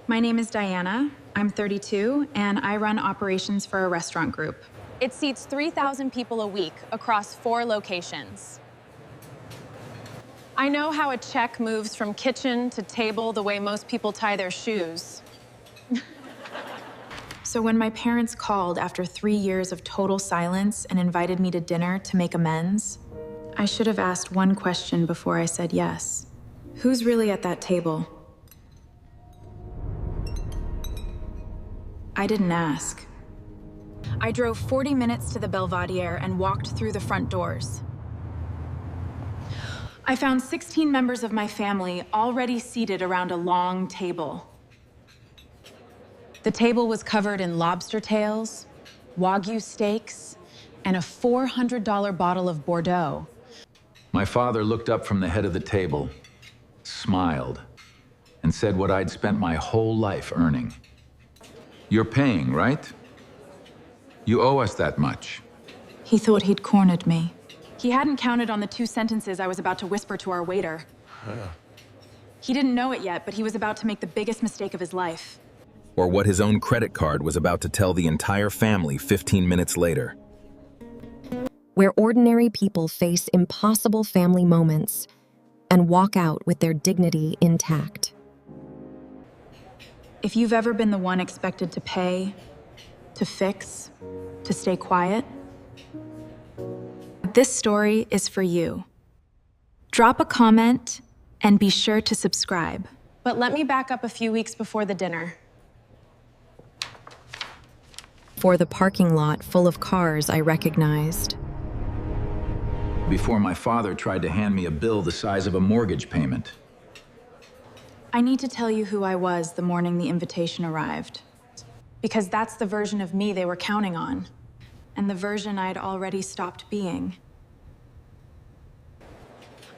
My name is Diana. I'm 32, and I run operations for a restaurant group. It seats 3,000 people a week across 4 locations. I know how a check moves from kitchen to table the way most people tie their shoes. So when my parents called after 3 years of total silence and invited me to dinner to make amends, I should have asked one question before I said yes. Who's really at that table? I didn't ask. I drove 40 minutes to the Belvedere and walked through the front doors. I found 16 members of my family already seated around a long table. The table was covered in lobster tails, wagyu steaks, and a $400 bottle of Bordeaux. My father looked up from the head of the table, smiled, and said what I'd spent my whole life earning. "You're paying, right? You owe us that much." He thought he'd cornered me. He hadn't counted on the 2 sentences I was about to whisper to our waiter. He didn't know it yet, but he was about to make the biggest mistake of his life. Or what his own credit card was about to tell the entire family 15 minutes later. Where ordinary people face impossible family moments and walk out with their dignity intact. If you've ever been the one expected to pay, to fix, to stay quiet, this story is for you. Drop a comment and be sure to subscribe. But let me back up a few weeks before the dinner. For the parking lot full of cars I recognized. Before my father tried to hand me a bill the size of a mortgage payment. I need to tell you who I was the morning the invitation arrived. Because that's the version of me they were counting on, and the version I'd already stopped being.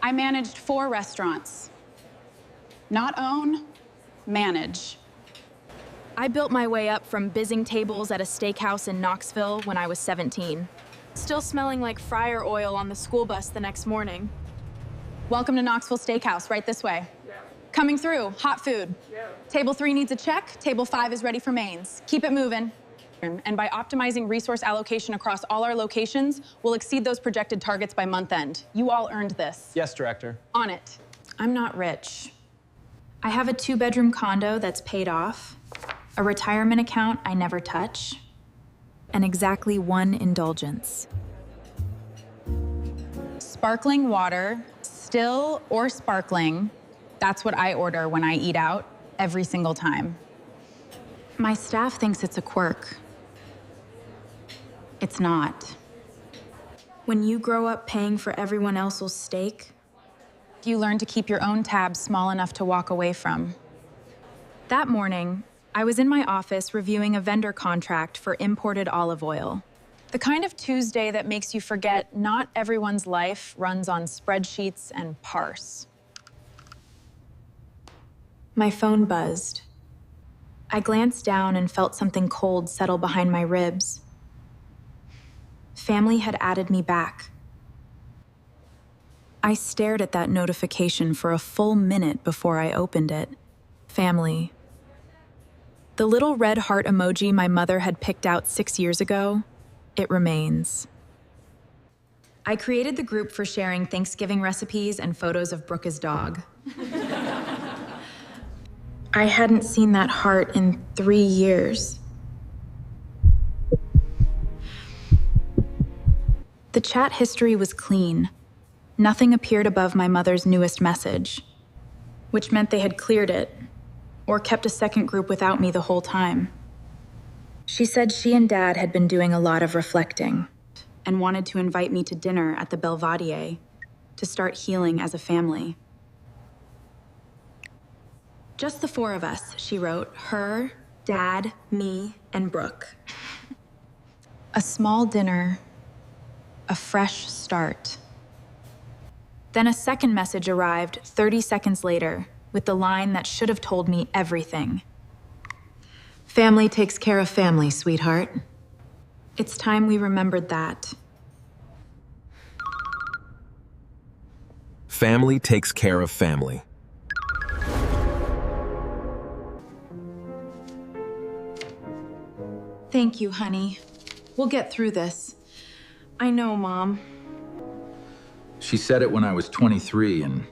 I managed 4 restaurants. Not own, manage. I built my way up from bizzing tables at a steakhouse in Knoxville when I was 17. Still smelling like fryer oil on the school bus the next morning. Welcome to Knoxville Steakhouse, right this way. Coming through, hot food. Table 3 needs a check, table 5 is ready for mains. Keep it moving. And by optimizing resource allocation across all our locations, we'll exceed those projected targets by month end. You all earned this. Yes, Director. On it. I'm not rich. I have a 2-bedroom condo that's paid off, a retirement account I never touch, and exactly 1 indulgence. Sparkling water, still or sparkling, that's what I order when I eat out every single time. My staff thinks it's a quirk. It's not. When you grow up paying for everyone else's steak, You learn to keep your own tabs small enough to walk away from. that morning, I was in my office reviewing a vendor contract for imported olive oil. The kind of Tuesday that makes you forget not everyone's life runs on spreadsheets and parse. My phone buzzed. I glanced down and felt something cold settle behind my ribs. Family had added me back. I stared at that notification for a full minute before I opened it. Family. The little red heart emoji my mother had picked out 6 years ago, it remains. I created the group for sharing Thanksgiving recipes and photos of Brooke's dog. I hadn't seen that heart in 3 years. The chat history was clean. Nothing appeared above my mother's newest message, which meant they had cleared it, or kept a second group without me the whole time. She said she and Dad had been doing a lot of reflecting and wanted to invite me to dinner at the Belvedere to start healing as a family. Just the 4 of us, she wrote. Her, Dad, me, and Brooke. A small dinner, a fresh start. Then a second message arrived 30 seconds later with the line that should have told me everything. Family takes care of family, sweetheart. It's time we remembered that. Family takes care of family. Thank you, honey. We'll get through this. I know, Mom. She said it when I was 23 and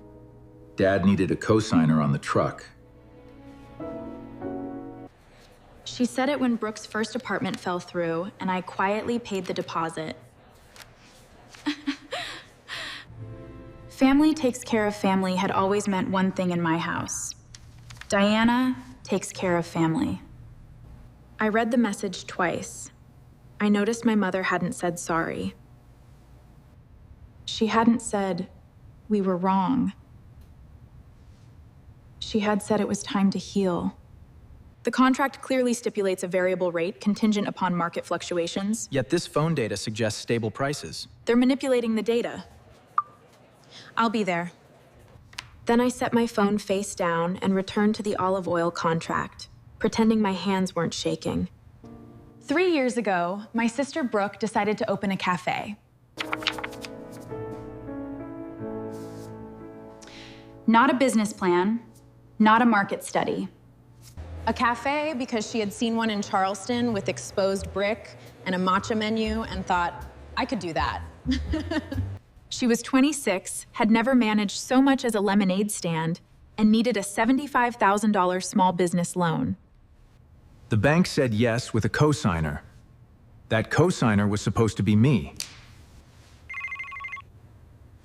Dad needed a cosigner on the truck. She said it when Brooke's first apartment fell through and I quietly paid the deposit. Family takes care of family had always meant one thing in my house. Diana takes care of family. I read the message twice. I noticed my mother hadn't said sorry. She hadn't said, we were wrong. She had said it was time to heal. The contract clearly stipulates a variable rate contingent upon market fluctuations. Yet this phone data suggests stable prices. They're manipulating the data. I'll be there. Then I set my phone face down and returned to the olive oil contract, pretending my hands weren't shaking. 3 years ago, my sister Brooke decided to open a cafe. Not a business plan, not a market study. A cafe because she had seen one in Charleston with exposed brick and a matcha menu and thought, I could do that. She was 26, had never managed so much as a lemonade stand, and needed a $75,000 small business loan. The bank said yes with a cosigner. That cosigner was supposed to be me.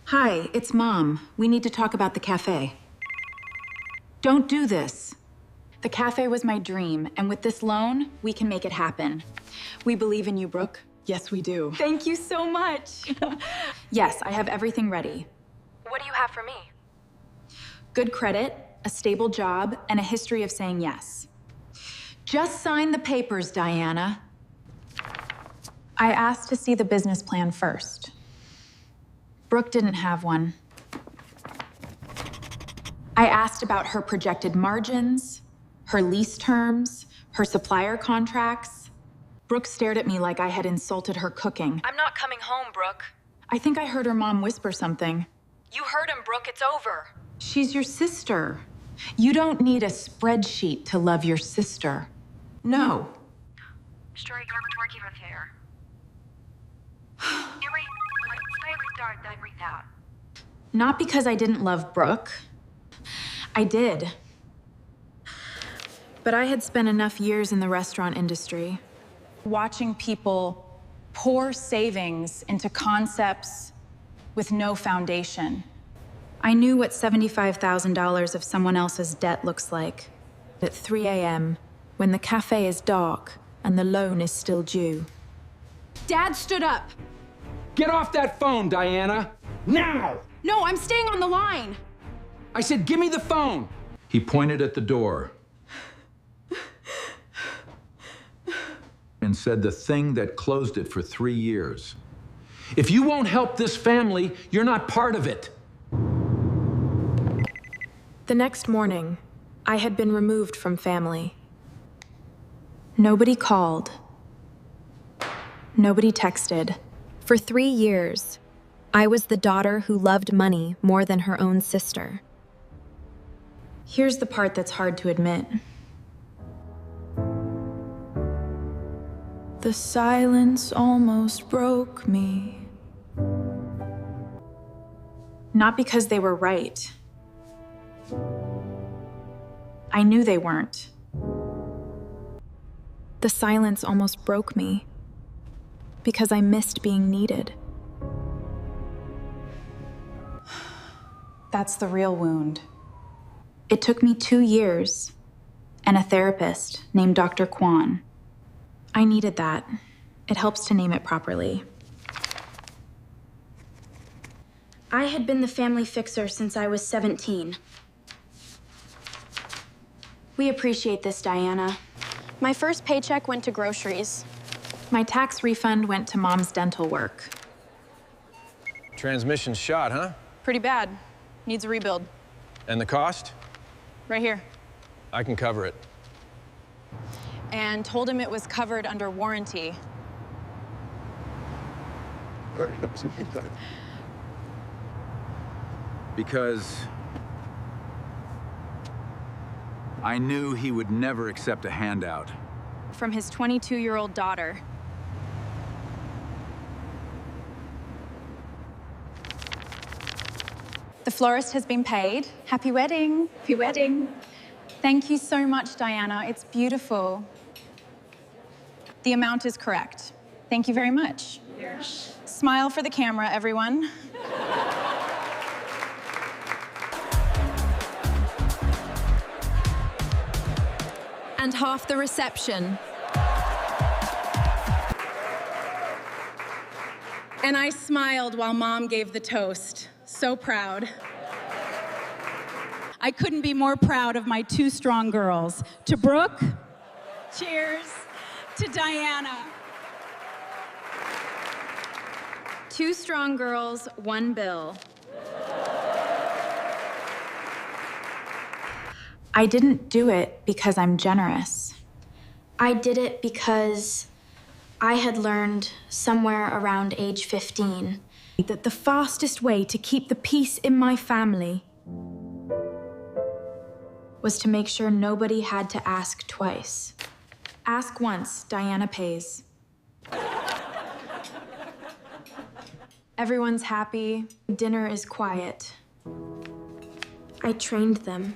Hi, it's Mom. We need to talk about the cafe. Don't do this. The cafe was my dream, and with this loan, we can make it happen. We believe in you, Brooke. Yes, we do. Thank you so much. Yes, I have everything ready. What do you have for me? Good credit, a stable job, and a history of saying yes. Just sign the papers, Diana. I asked to see the business plan first. Brooke didn't have one. I asked about her projected margins, her lease terms, her supplier contracts. Brooke stared at me like I had insulted her cooking. I'm not coming home, Brooke. I think I heard her mom whisper something. You heard him, Brooke. It's over. She's your sister. You don't need a spreadsheet to love your sister. No. Not because I didn't love Brooke. I did. But I had spent enough years in the restaurant industry. Watching people pour savings into concepts with no foundation. I knew what $75,000 of someone else's debt looks like. At 3 a.m., when the cafe is dark and the loan is still due. Dad stood up. Get off that phone, Diana! Now! No, I'm staying on the line. I said, give me the phone! He pointed at the door and said the thing that closed it for 3 years. If you won't help this family, you're not part of it. The next morning, I had been removed from family. Nobody called. Nobody texted. For 3 years, I was the daughter who loved money more than her own sister. Here's the part that's hard to admit. The silence almost broke me. Not because they were right. I knew they weren't. The silence almost broke me because I missed being needed. That's the real wound. It took me 2 years and a therapist named Dr. Kwan. I needed that. It helps to name it properly. I had been the family fixer since I was 17. We appreciate this, Diana. My first paycheck went to groceries. My tax refund went to Mom's dental work. Transmission shot, huh? Pretty bad. Needs a rebuild. And the cost? Right here. I can cover it. And told him it was covered under warranty. Because I knew he would never accept a handout. from his 22-year-old daughter. The florist has been paid. Happy wedding. Happy wedding. Thank you so much, Diana. It's beautiful. The amount is correct. Thank you very much. Yes. Smile for the camera, everyone. And half the reception. And I smiled while Mom gave the toast. So proud. I couldn't be more proud of my two strong girls. To Brooke, cheers. To Diana. Two strong girls, one bill. I didn't do it because I'm generous. I did it because I had learned somewhere around age 15 that the fastest way to keep the peace in my family was to make sure nobody had to ask twice. Ask once, Diana pays. Everyone's happy, dinner is quiet. I trained them.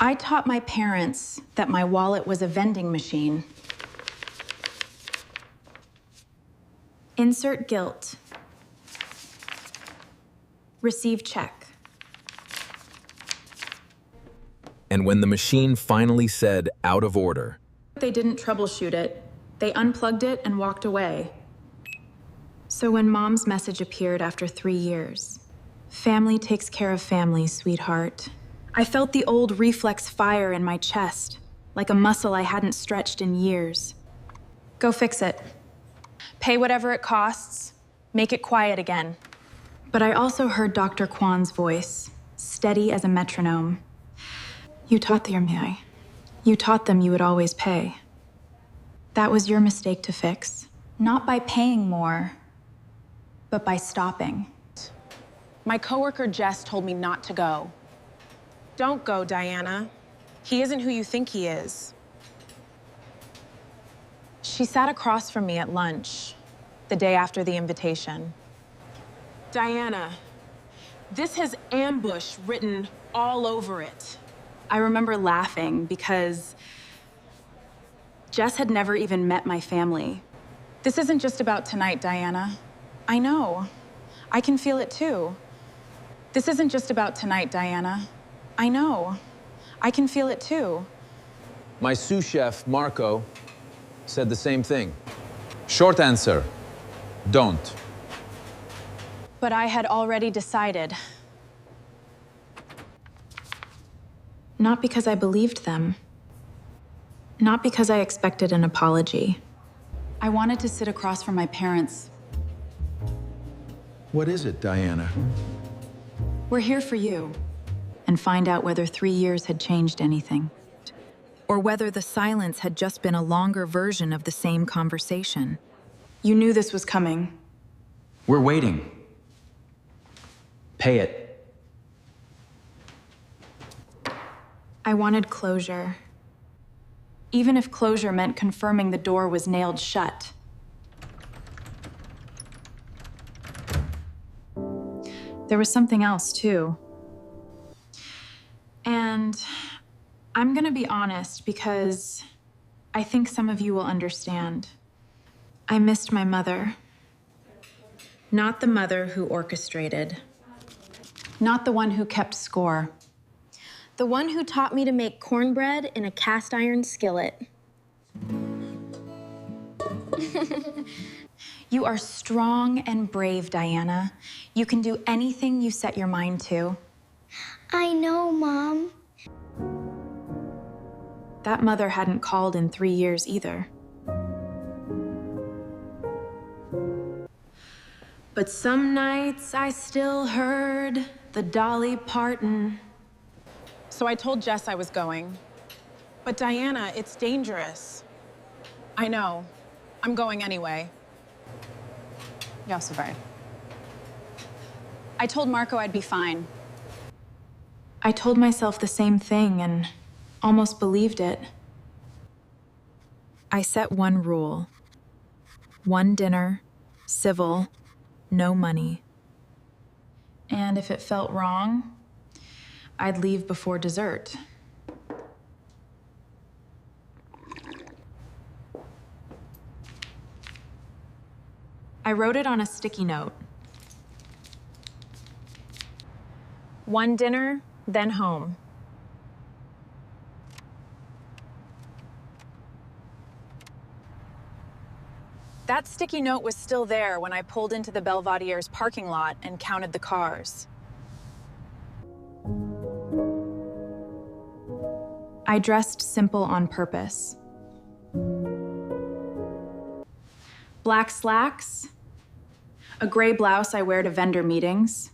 I taught my parents that my wallet was a vending machine. Insert guilt. Receive check. And when the machine finally said out of order, They didn't troubleshoot it. They unplugged it and walked away. So when Mom's message appeared after 3 years, family takes care of family, sweetheart. I felt the old reflex fire in my chest, like a muscle I hadn't stretched in years. Go fix it. Pay whatever it costs. Make it quiet again. But I also heard Dr. Kwan's voice, steady as a metronome. You taught them, You taught them you would always pay. That was your mistake to fix. Not by paying more, but by stopping. My coworker Jess told me not to go. Don't go, Diana. He isn't who you think he is. She sat across from me at lunch, the day after the invitation. Diana, this has ambush written all over it. I remember laughing because Jess had never even met my family. This isn't just about tonight, Diana. I know. I can feel it too. This isn't just about tonight, Diana. I know. I can feel it too. My sous chef, Marco, said the same thing. Short answer, don't. But I had already decided. Not because I believed them. Not because I expected an apology. I wanted to sit across from my parents. What is it, Diana? We're here for you. And find out whether 3 years had changed anything. Or whether the silence had just been a longer version of the same conversation. You knew this was coming. We're waiting. Pay it. I wanted closure. Even if closure meant confirming the door was nailed shut. There was something else, too. And I'm gonna be honest because I think some of you will understand. I missed my mother. Not the mother who orchestrated. Not the one who kept score. The one who taught me to make cornbread in a cast iron skillet. You are strong and brave, Diana. You can do anything you set your mind to. I know, Mom. That mother hadn't called in 3 years either. But some nights I still heard the Dolly Parton. So I told Jess I was going. But Diana, it's dangerous. I know. I'm going anyway. Jag så väl. I told Marco I'd be fine. I told myself the same thing and almost believed it. I set one rule. One dinner, civil, no money. And if it felt wrong, I'd leave before dessert. I wrote it on a sticky note. One dinner, then home. That sticky note was still there when I pulled into the Belvediere's parking lot and counted the cars. I dressed simple on purpose. Black slacks, a gray blouse I wear to vendor meetings,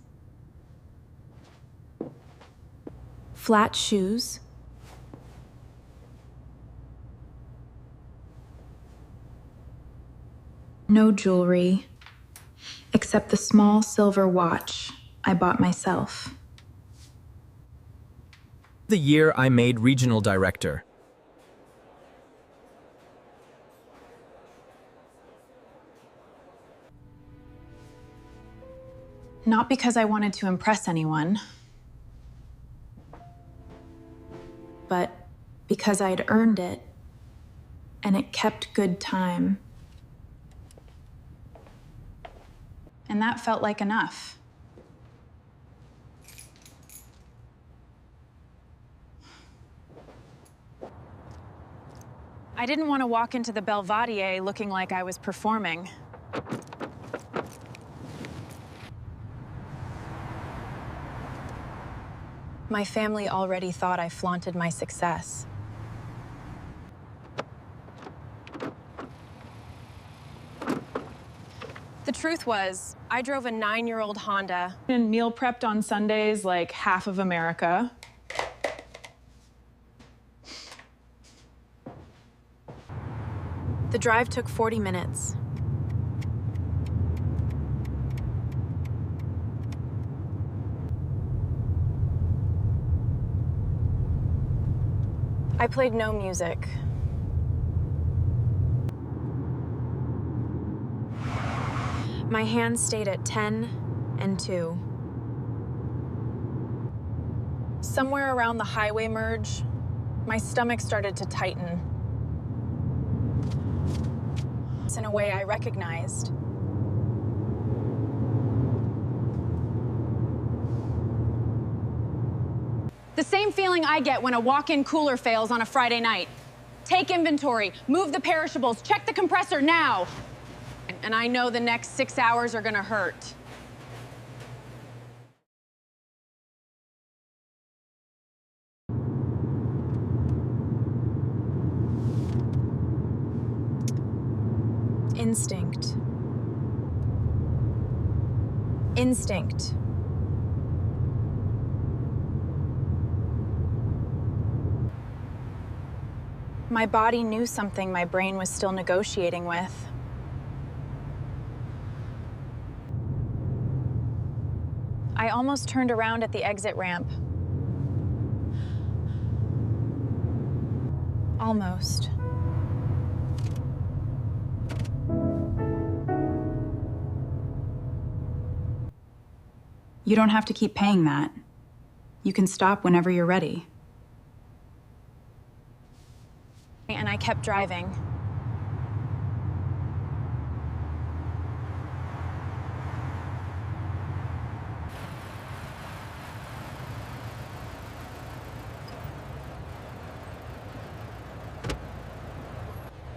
flat shoes, no jewelry, except the small silver watch I bought myself. The year I made regional director. Not because I wanted to impress anyone, but because I'd earned it, and it kept good time. And that felt like enough. I didn't want to walk into the Belvedere looking like I was performing. My family already thought I flaunted my success. The truth was, I drove a 9-year-old Honda. And meal prepped on Sundays like half of America. The drive took 40 minutes. I played no music. My hands stayed at 10 and 2. Somewhere around the highway merge, my stomach started to tighten. In a way I recognized. The same feeling I get when a walk-in cooler fails on a Friday night. Take inventory, move the perishables, check the compressor now. And I know the next 6 hours are gonna hurt. Instinct. Instinct. My body knew something my brain was still negotiating with. I almost turned around at the exit ramp. Almost. You don't have to keep paying that. You can stop whenever you're ready. And I kept driving.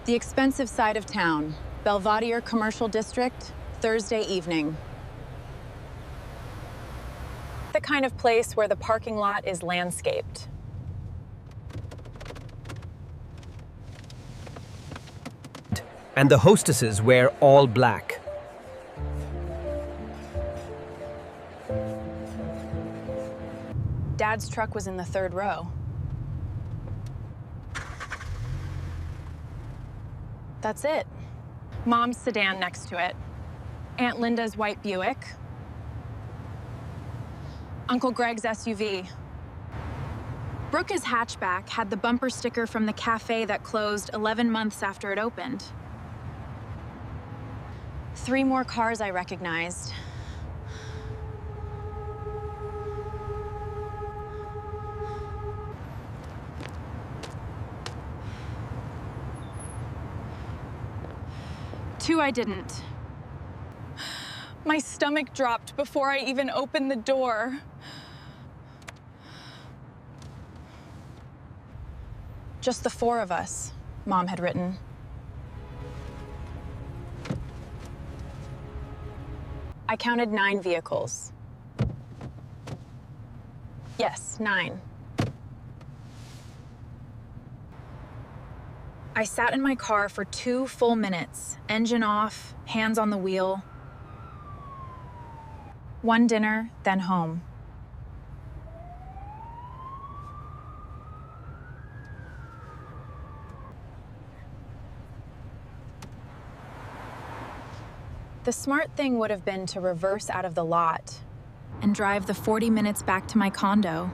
The expensive side of town, Belvedere Commercial District, Thursday evening. The kind of place where the parking lot is landscaped. And the hostesses wear all black. Dad's truck was in the 3rd row. That's it. Mom's sedan next to it. Aunt Linda's white Buick. Uncle Greg's SUV. Brooke's hatchback had the bumper sticker from the cafe that closed 11 months after it opened. 3 more cars I recognized. Two I didn't. My stomach dropped before I even opened the door. Just the 4 of us, Mom had written. I counted 9 vehicles. Yes, 9. I sat in my car for 2 full minutes, engine off, hands on the wheel. 1 dinner, then home. The smart thing would have been to reverse out of the lot and drive the 40 minutes back to my condo.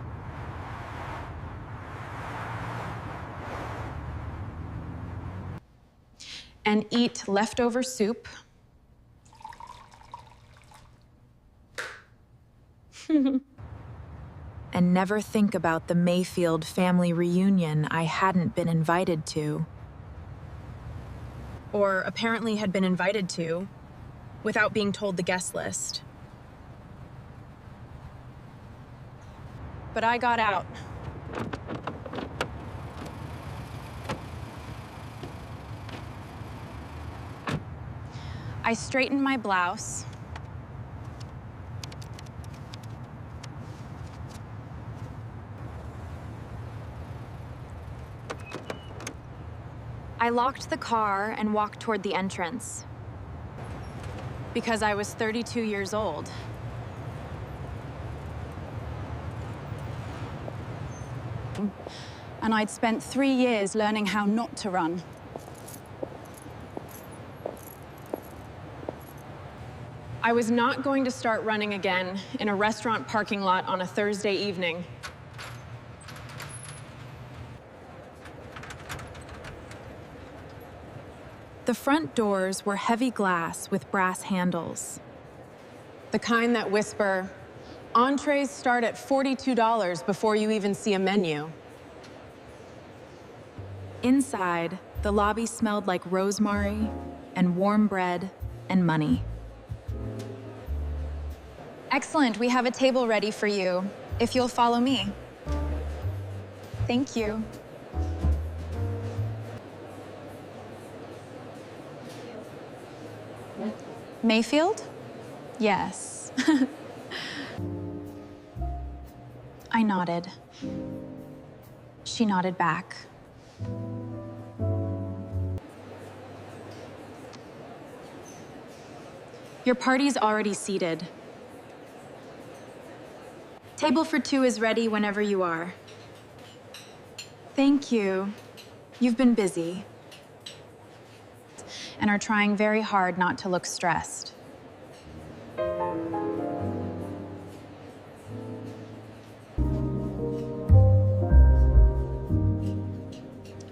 and eat leftover soup. And never think about the Mayfield family reunion I hadn't been invited to. Or apparently had been invited to, without being told the guest list. But I got out. I straightened my blouse. I locked the car and walked toward the entrance. Because I was 32 years old. And I'd spent 3 years learning how not to run. I was not going to start running again in a restaurant parking lot on a Thursday evening. The front doors were heavy glass with brass handles. The kind that whisper, entrees start at $42 before you even see a menu. Inside, the lobby smelled like rosemary and warm bread and money. Excellent, we have a table ready for you, if you'll follow me. Thank you. Mayfield? Yes. I nodded. She nodded back. Your party's already seated. Table for 2 is ready whenever you are. Thank you. You've been busy. And are trying very hard not to look stressed.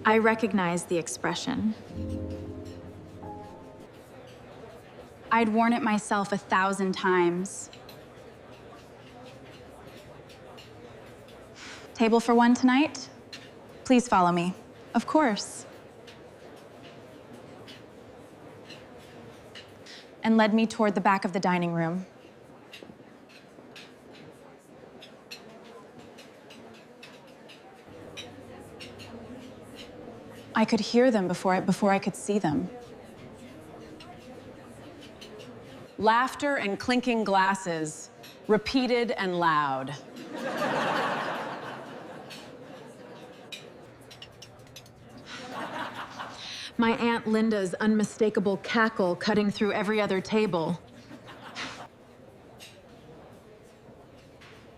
I recognize the expression. I'd worn it myself 1,000 times. Table for 1 tonight? Please follow me. Of course. And led me toward the back of the dining room. I could hear them before I could see them. Laughter and clinking glasses, repeated and loud. My Aunt Linda's unmistakable cackle cutting through every other table.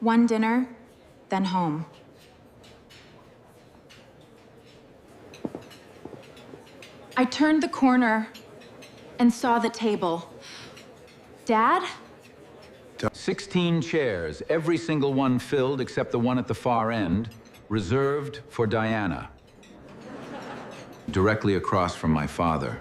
1 dinner, then home. I turned the corner and saw the table. Dad? 16 chairs, every single one filled except the one at the far end, reserved for Diana, directly across from my father.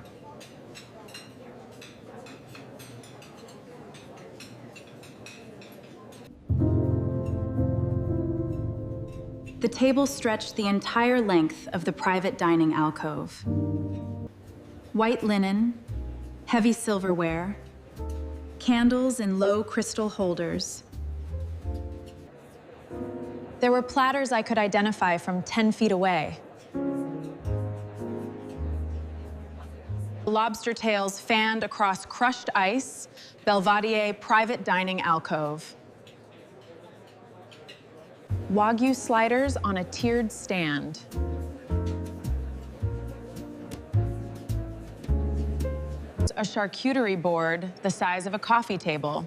The table stretched the entire length of the private dining alcove. White linen, heavy silverware, candles in low crystal holders. There were platters I could identify from 10 feet away. Lobster tails fanned across crushed ice, Belvedere private dining alcove. Wagyu sliders on a tiered stand. A charcuterie board the size of a coffee table.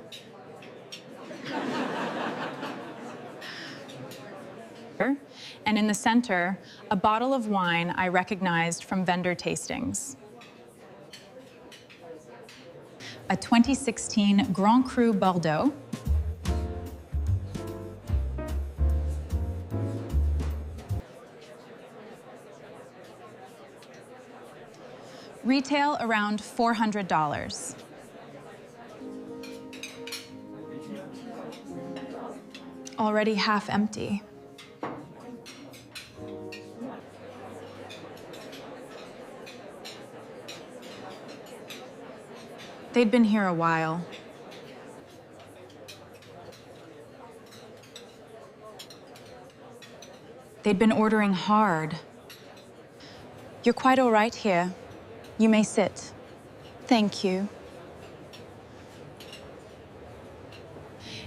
And in the center, a bottle of wine I recognized from vendor tastings. A 2016 Grand Cru Bordeaux. Retail around $400. Already half empty. They'd been here a while. They'd been ordering hard. You're quite all right here. You may sit. Thank you.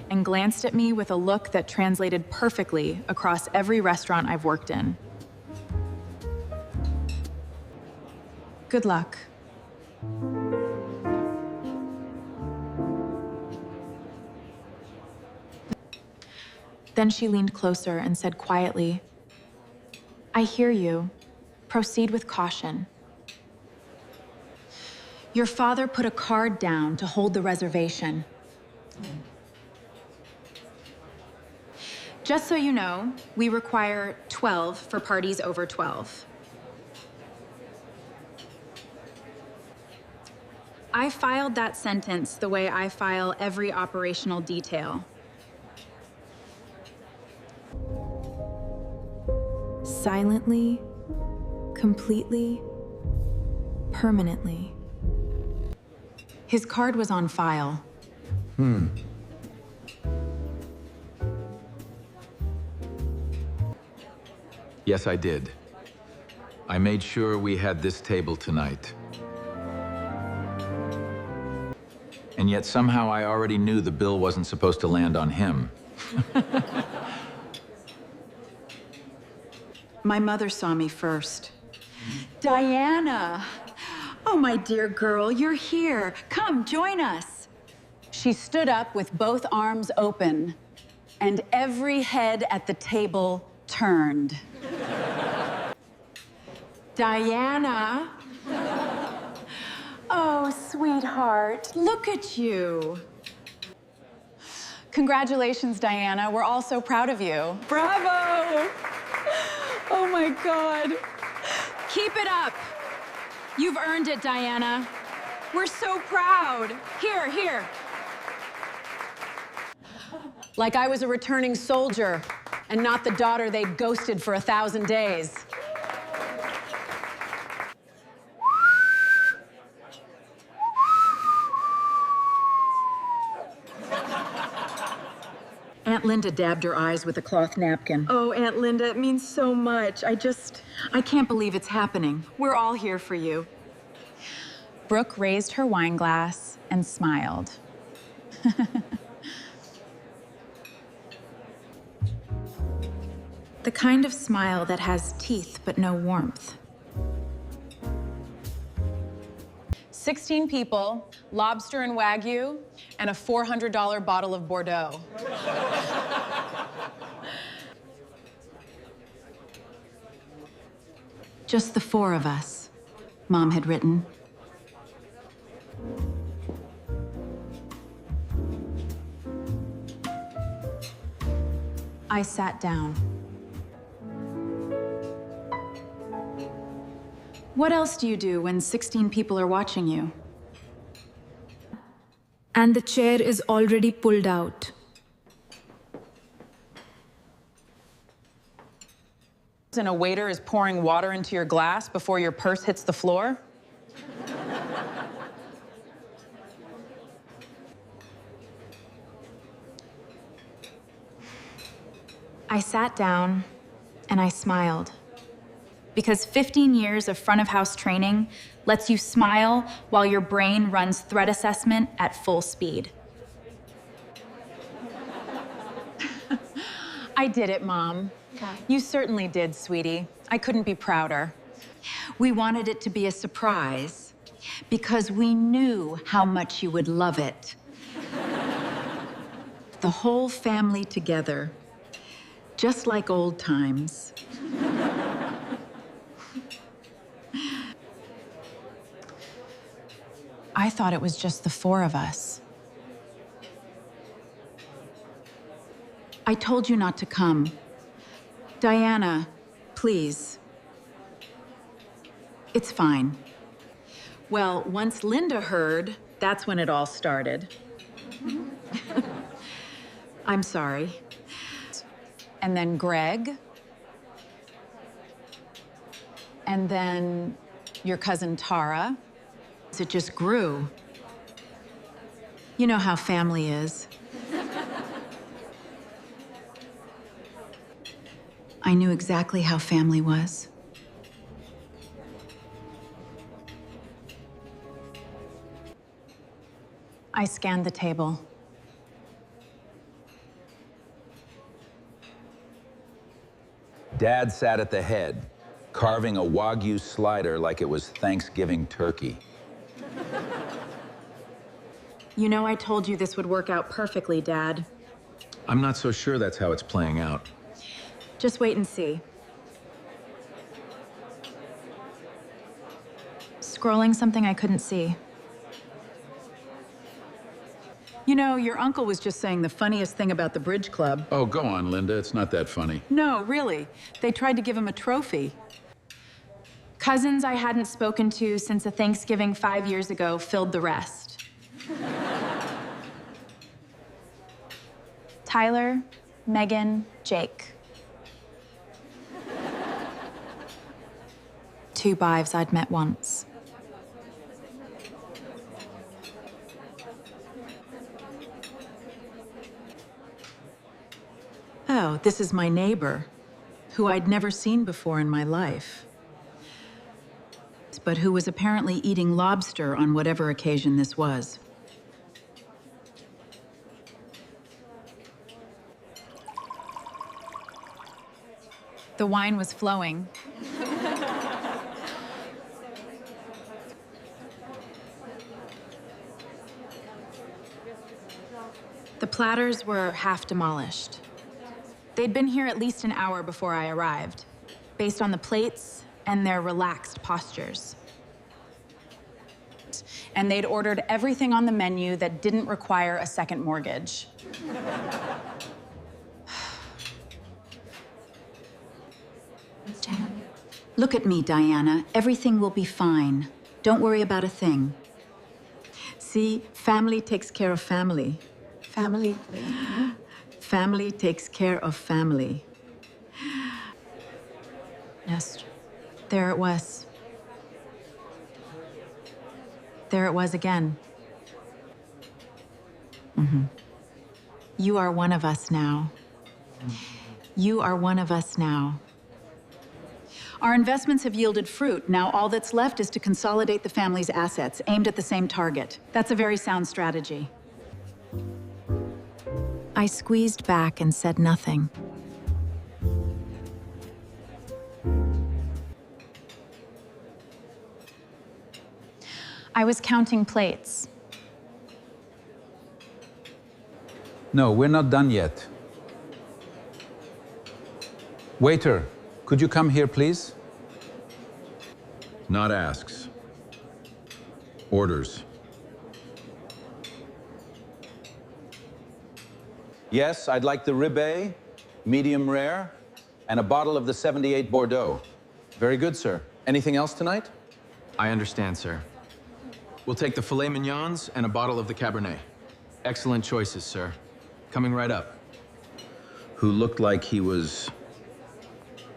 And glanced at me with a look that translated perfectly across every restaurant I've worked in. Good luck. Then she leaned closer and said quietly, I hear you. Proceed with caution. Your father put a card down to hold the reservation. Just so you know, we require 12 for parties over 12. I filed that sentence the way I file every operational detail. Silently, completely, permanently. His card was on file. Yes, I did. I made sure we had this table tonight. And yet somehow I already knew the bill wasn't supposed to land on him. My mother saw me first. Diana! Oh, my dear girl, you're here. Come, join us. She stood up with both arms open, and every head at the table turned. Diana! Oh, sweetheart, look at you. Congratulations, Diana. We're all so proud of you. Bravo! Oh, my God. Keep it up. You've earned it, Diana. We're so proud. Here. Like I was a returning soldier and not the daughter they'd ghosted for 1,000 days. Aunt Linda dabbed her eyes with a cloth napkin. Oh, Aunt Linda, it means so much. I can't believe it's happening. We're all here for you. Brooke raised her wine glass and smiled. The kind of smile that has teeth but no warmth. 16 people, lobster and wagyu, and a $400 bottle of Bordeaux. Just the 4 of us, Mom had written. I sat down. What else do you do when 16 people are watching you? And the chair is already pulled out. And a waiter is pouring water into your glass before your purse hits the floor? I sat down and I smiled. Because 15 years of front of house training lets you smile while your brain runs threat assessment at full speed. I did it, Mom. You certainly did, sweetie. I couldn't be prouder. We wanted it to be a surprise because we knew how much you would love it. The whole family together, just like old times. I thought it was just the four of us. I told you not to come. Diana, please. It's fine. Well, once Linda heard, that's when it all started. I'm sorry. And then Greg. And then your cousin Tara. It just grew. You know how family is. I knew exactly how family was. I scanned the table. Dad sat at the head, carving a wagyu slider like it was Thanksgiving turkey. You know I told you this would work out perfectly, Dad. I'm not so sure that's how it's playing out. Just wait and see. Scrolling something I couldn't see. You know, your uncle was just saying the funniest thing about the bridge club. Oh, go on, Linda. It's not that funny. No, really. They tried to give him a trophy. Cousins I hadn't spoken to since a Thanksgiving 5 years ago filled the rest. Tyler, Megan, Jake. 2 bives I'd met once. Oh, this is my neighbor, who I'd never seen before in my life, but who was apparently eating lobster on whatever occasion this was. The wine was flowing. The platters were half demolished. They'd been here at least an hour before I arrived, based on the plates and their relaxed postures. And they'd ordered everything on the menu that didn't require a second mortgage. Look at me, Diana. Everything will be fine. Don't worry about a thing. See, family takes care of family. Family. Family takes care of family. Yes, there it was. There it was again. You are one of us now. You are one of us now. Our investments have yielded fruit. Now all that's left is to consolidate the family's assets, aimed at the same target. That's a very sound strategy. I squeezed back and said nothing. I was counting plates. No, we're not done yet. Waiter, could you come here, please? Not asks. Orders. Yes, I'd like the ribeye, medium rare, and a bottle of the 78 Bordeaux. Very good, sir. Anything else tonight? I understand, sir. We'll take the filet mignons and a bottle of the Cabernet. Excellent choices, sir. Coming right up. Who looked like he was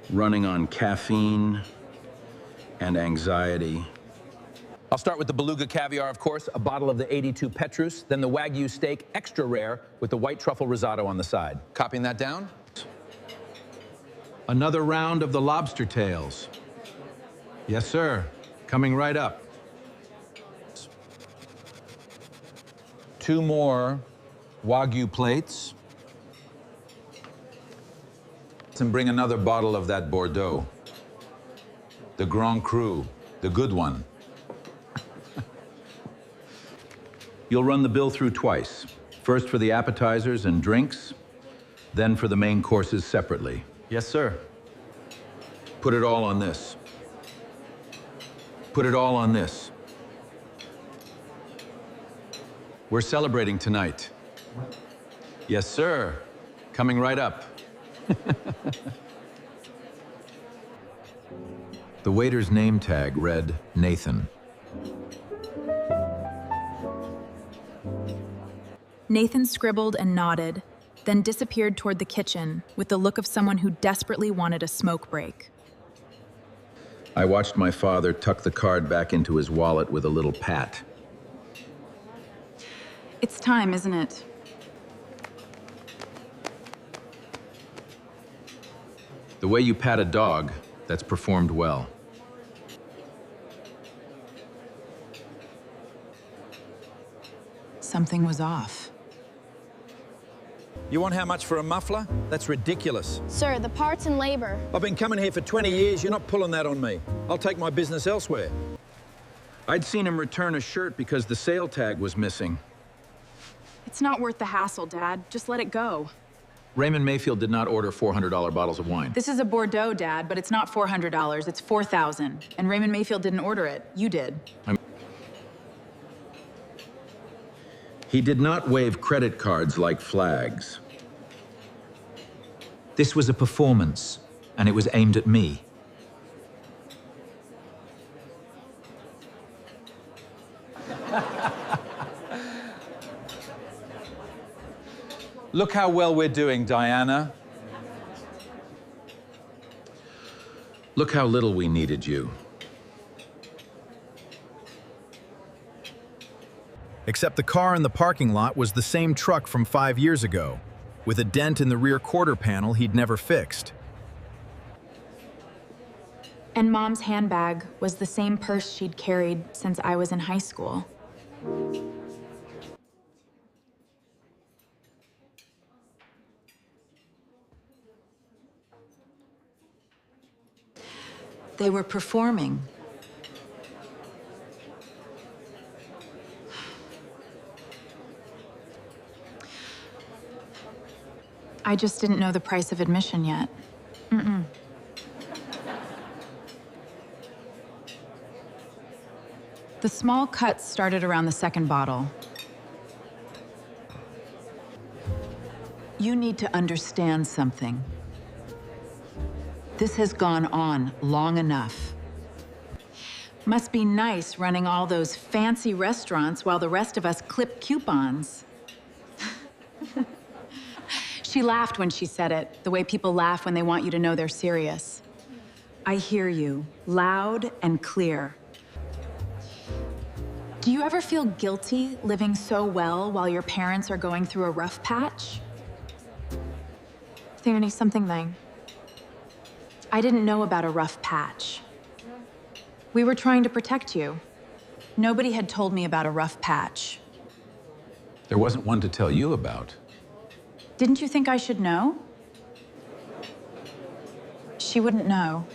running on caffeine and anxiety. I'll start with the beluga caviar, of course, a bottle of the 82 Petrus, then the wagyu steak, extra rare, with the white truffle risotto on the side. Copying that down? Another round of the lobster tails. Yes, sir. Coming right up. 2 more wagyu plates. And bring another bottle of that Bordeaux. The Grand Cru, the good one. You'll run the bill through twice. First for the appetizers and drinks, then for the main courses separately. Yes, sir. Put it all on this. Put it all on this. We're celebrating tonight. Yes, sir. Coming right up. The waiter's name tag read Nathan. Nathan scribbled and nodded, then disappeared toward the kitchen with the look of someone who desperately wanted a smoke break. I watched my father tuck the card back into his wallet with a little pat. It's time, isn't it? The way you pat a dog, that's performed well. Something was off. You want how much for a muffler? That's ridiculous. Sir, the part's in labor. I've been coming here for 20 years. You're not pulling that on me. I'll take my business elsewhere. I'd seen him return a shirt because the sale tag was missing. It's not worth the hassle, Dad. Just let it go. Raymond Mayfield did not order $400 bottles of wine. This is a Bordeaux, Dad, but it's not $400. It's $4,000. And Raymond Mayfield didn't order it. You did. He did not wave credit cards like flags. This was a performance, and it was aimed at me. Look how well we're doing, Diana. Look how little we needed you. Except the car in the parking lot was the same truck from 5 years ago, with a dent in the rear quarter panel he'd never fixed. And Mom's handbag was the same purse she'd carried since I was in high school. They were performing. I just didn't know the price of admission yet. The small cuts started around the second bottle. You need to understand something. This has gone on long enough. Must be nice running all those fancy restaurants while the rest of us clip coupons. She laughed when she said it, the way people laugh when they want you to know they're serious. I hear you, loud and clear. Do you ever feel guilty living so well while your parents are going through a rough patch? There's something thing. I didn't know about a rough patch. We were trying to protect you. Nobody had told me about a rough patch. There wasn't one to tell you about. Didn't you think I should know? She wouldn't know.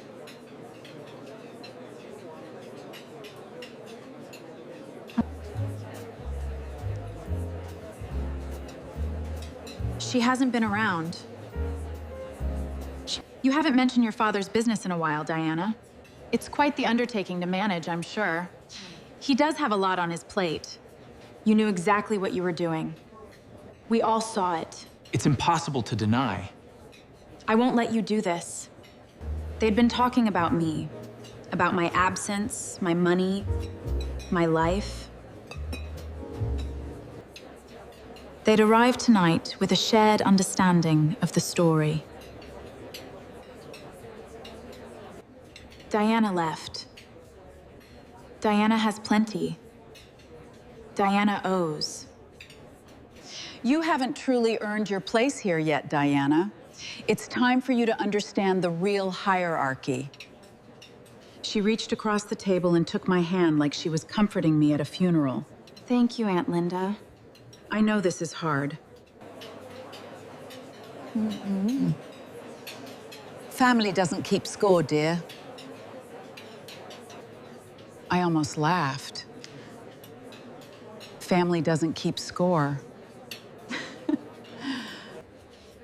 She hasn't been around. You haven't mentioned your father's business in a while, Diana. It's quite the undertaking to manage, I'm sure. He does have a lot on his plate. You knew exactly what you were doing. We all saw it. It's impossible to deny. I won't let you do this. They'd been talking about me, About my absence, my money, my life. They'd arrived tonight with a shared understanding of the story. Diana left. Diana has plenty. Diana owes. You haven't truly earned your place here yet, Diana. It's time for you to understand the real hierarchy. She reached across the table and took my hand like she was comforting me at a funeral. Thank you, Aunt Linda. I know this is hard. Family doesn't keep score, dear. I almost laughed. Family doesn't keep score.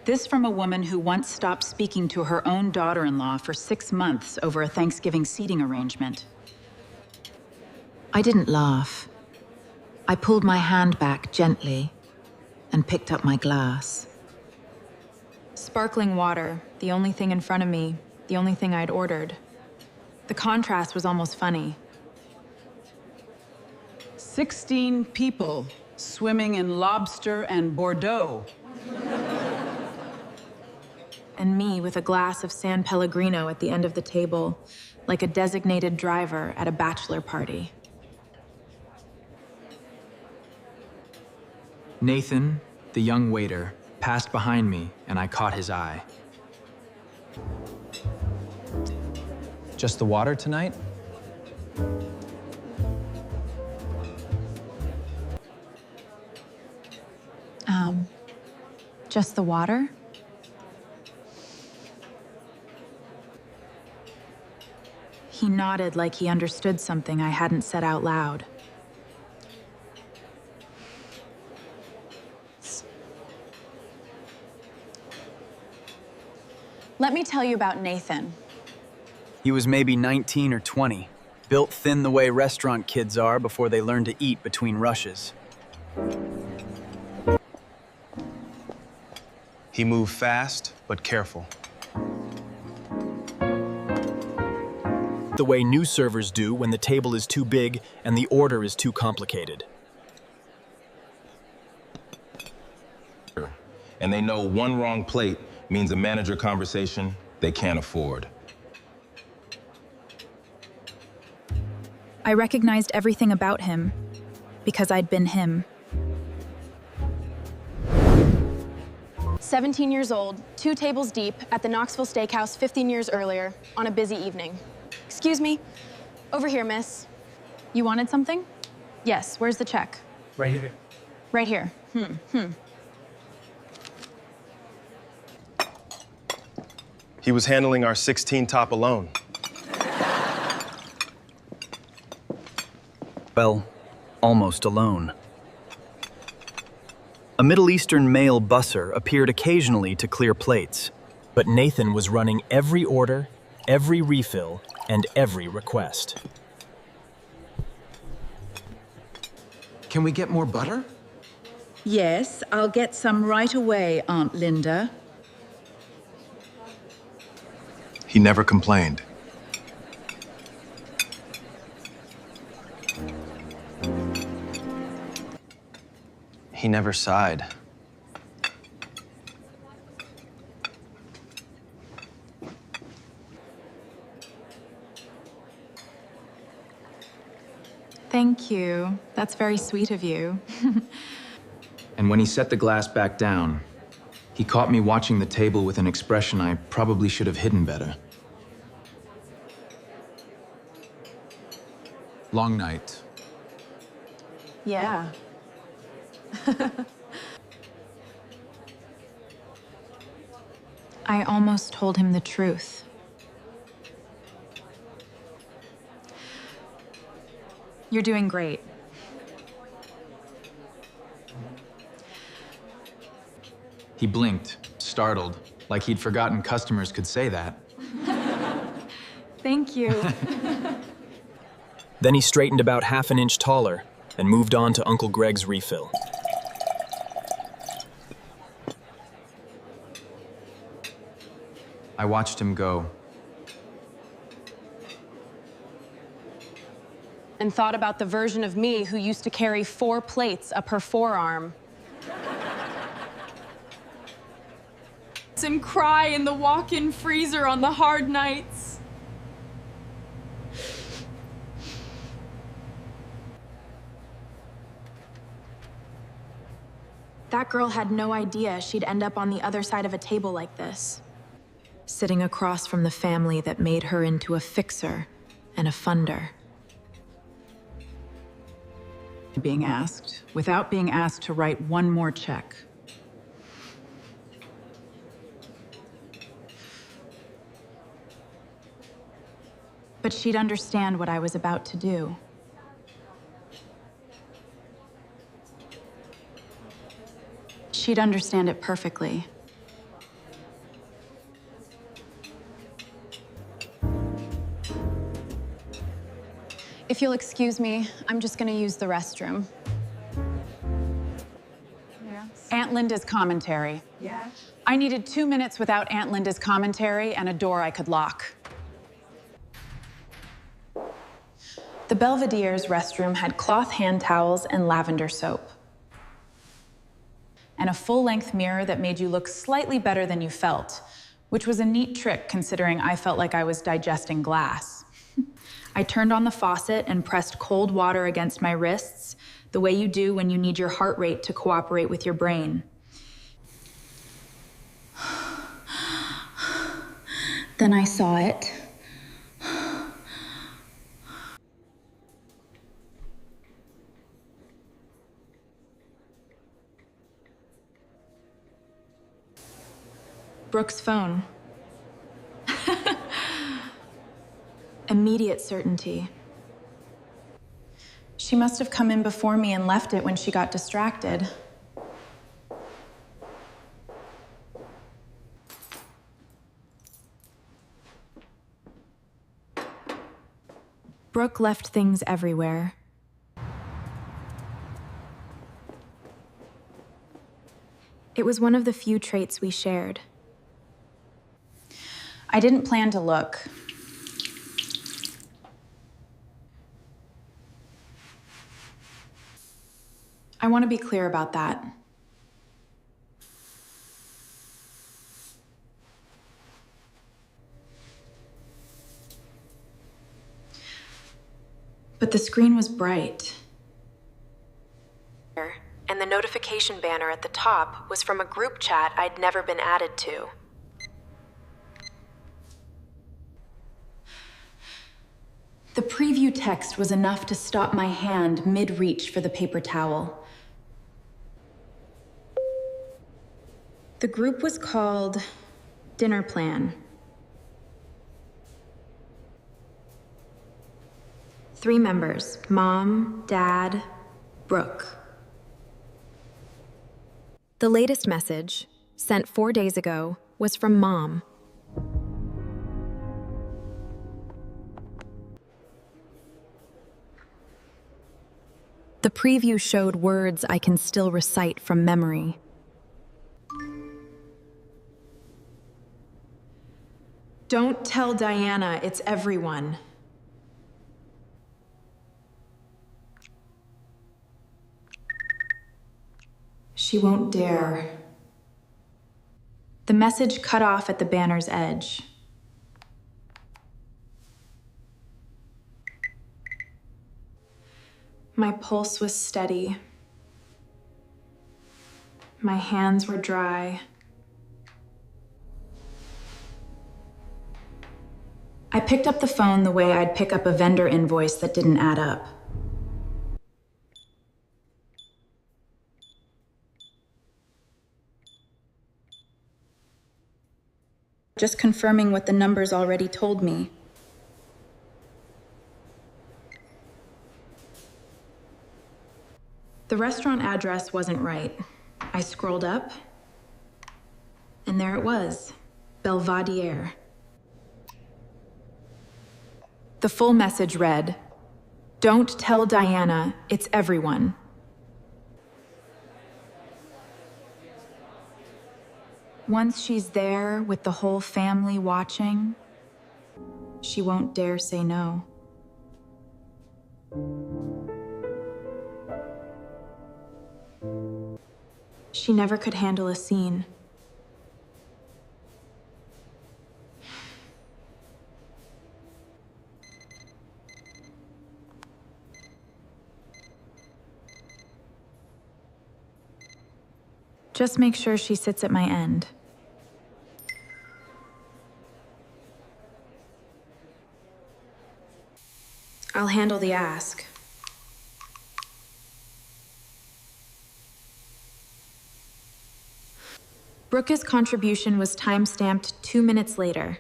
This from a woman who once stopped speaking to her own daughter-in-law for 6 months over a Thanksgiving seating arrangement. I didn't laugh. I pulled my hand back gently and picked up my glass. Sparkling water, the only thing in front of me, the only thing I'd ordered. The contrast was almost funny. 16 people swimming in lobster and Bordeaux. And me with a glass of San Pellegrino at the end of the table, like a designated driver at a bachelor party. Nathan, the young waiter, passed behind me, and I caught his eye. Just the water tonight? Just the water? He nodded like he understood something I hadn't said out loud. Let me tell you about Nathan. He was maybe 19 or 20, built thin the way restaurant kids are before they learn to eat between rushes. He moved fast, but careful. The way new servers do when the table is too big and the order is too complicated. And they know one wrong plate means a manager conversation they can't afford. I recognized everything about him because I'd been him. 17 years old, 2 tables deep, at the Knoxville Steakhouse 15 years earlier, on a busy evening. Excuse me. Over here, miss. You wanted something? Yes, where's the check? Right here. Right here. He was handling our 16 top alone. Well, almost alone. A Middle Eastern male busser appeared occasionally to clear plates, But Nathan was running every order, every refill, and every request. Can we get more butter? Yes, I'll get some right away, Aunt Linda. He never complained. He never sighed. Thank you. That's very sweet of you. And when he set the glass back down, he caught me watching the table with an expression I probably should have hidden better. Long night. Yeah. I almost told him the truth. You're doing great. He blinked, startled, like he'd forgotten customers could say that. Thank you. Then he straightened about half an inch taller and moved on to Uncle Greg's refill. I watched him go. and thought about the version of me who used to carry 4 plates up her forearm. And cry in the walk-in freezer on the hard nights. That girl had no idea she'd end up on the other side of a table like this. Sitting across from the family that made her into a fixer and a funder. Without being asked to write one more check. But she'd understand what I was about to do. She'd understand it perfectly. If you'll excuse me, I'm just gonna use the restroom. Yes. Aunt Linda's commentary. Yes. I needed 2 minutes without Aunt Linda's commentary and a door I could lock. The Belvedere's restroom had cloth hand towels and lavender soap. And a full-length mirror that made you look slightly better than you felt, which was a neat trick considering I felt like I was digesting glass. I turned on the faucet and pressed cold water against my wrists, the way you do when you need your heart rate to cooperate with your brain. Then I saw it. Brooke's phone. Immediate certainty. She must have come in before me and left it when she got distracted. Brooke left things everywhere. It was one of the few traits we shared. I didn't plan to look. I want to be clear about that. But the screen was bright. And the notification banner at the top was from a group chat I'd never been added to. The preview text was enough to stop my hand mid-reach for the paper towel. The group was called Dinner Plan. 3 members, Mom, Dad, Brooke. The latest message, sent 4 days ago, was from Mom. The preview showed words I can still recite from memory. Don't tell Diana, it's everyone. She won't dare. The message cut off at the banner's edge. My pulse was steady. My hands were dry. I picked up the phone the way I'd pick up a vendor invoice that didn't add up. Just confirming what the numbers already told me. The restaurant address wasn't right. I scrolled up, and there it was, Belvedere. The full message read, "Don't tell Diana, it's everyone." Once she's there with the whole family watching, she won't dare say no. She never could handle a scene. Just make sure she sits at my end. I'll handle the ask. Brooke's contribution was time-stamped 2 minutes later.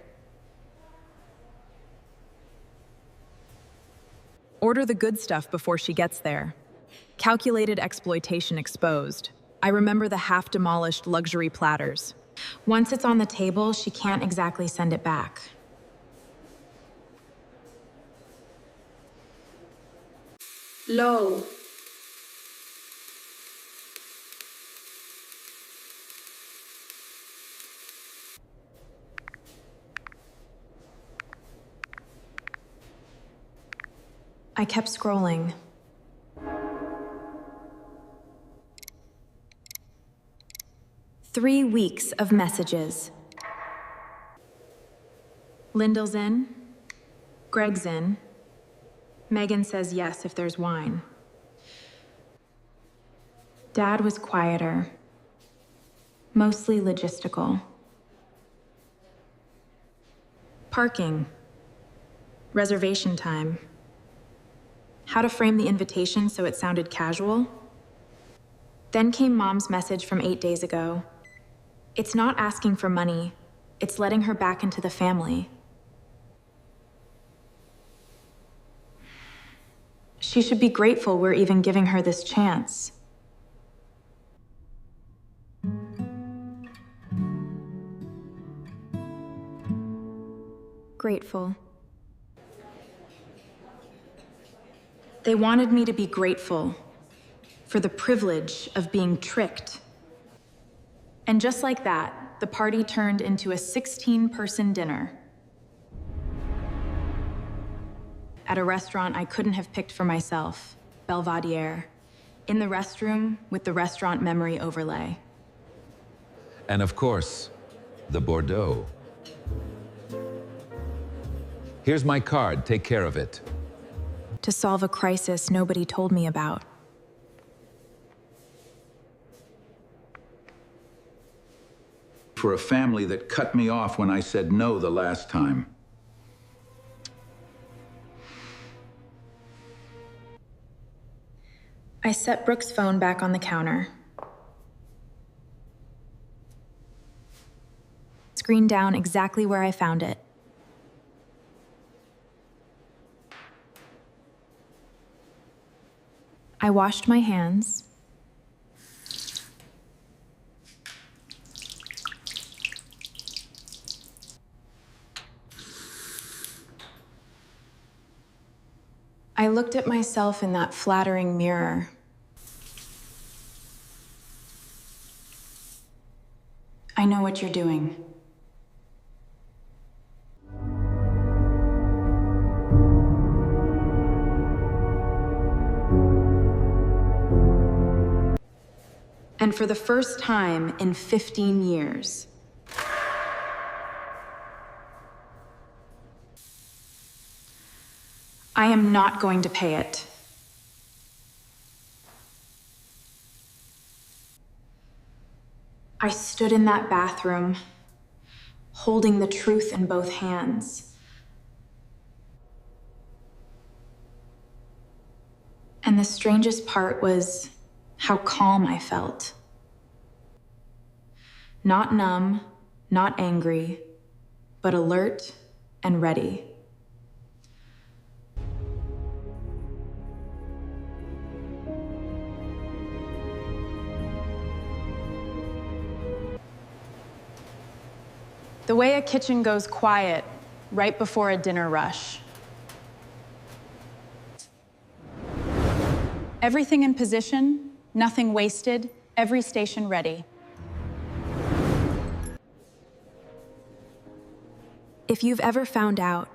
Order the good stuff before she gets there. Calculated exploitation exposed. I remember the half-demolished luxury platters. Once it's on the table, she can't exactly send it back. Low. I kept scrolling. Three weeks of messages. Lyndall's in. Greg's in. Megan says yes if there's wine. Dad was quieter. Mostly logistical. Parking. Reservation time. How to frame the invitation so it sounded casual. Then came Mom's message from 8 days ago. It's not asking for money, it's letting her back into the family. She should be grateful we're even giving her this chance. Grateful. They wanted me to be grateful for the privilege of being tricked. And just like that, the party turned into a 16-person dinner. At a restaurant I couldn't have picked for myself, Belvedere, in the restroom with the restaurant memory overlay. And of course, the Bordeaux. Here's my card, take care of it. To solve a crisis nobody told me about. For a family that cut me off when I said no the last time. I set Brooke's phone back on the counter. Screen down exactly where I found it. I washed my hands. I looked at myself in that flattering mirror. I know what you're doing. And for the first time in 15 years, I am not going to pay it. I stood in that bathroom, holding the truth in both hands. And the strangest part was how calm I felt. Not numb, not angry, but alert and ready. The way a kitchen goes quiet right before a dinner rush. Everything in position, nothing wasted, every station ready. If you've ever found out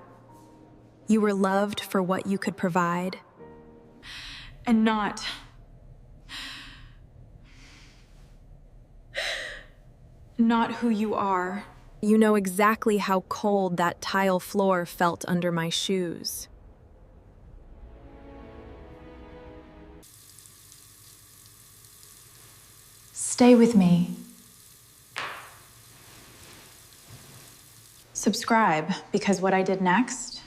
you were loved for what you could provide, And not who you are. You know exactly how cold that tile floor felt under my shoes. Stay with me. Subscribe, because what I did next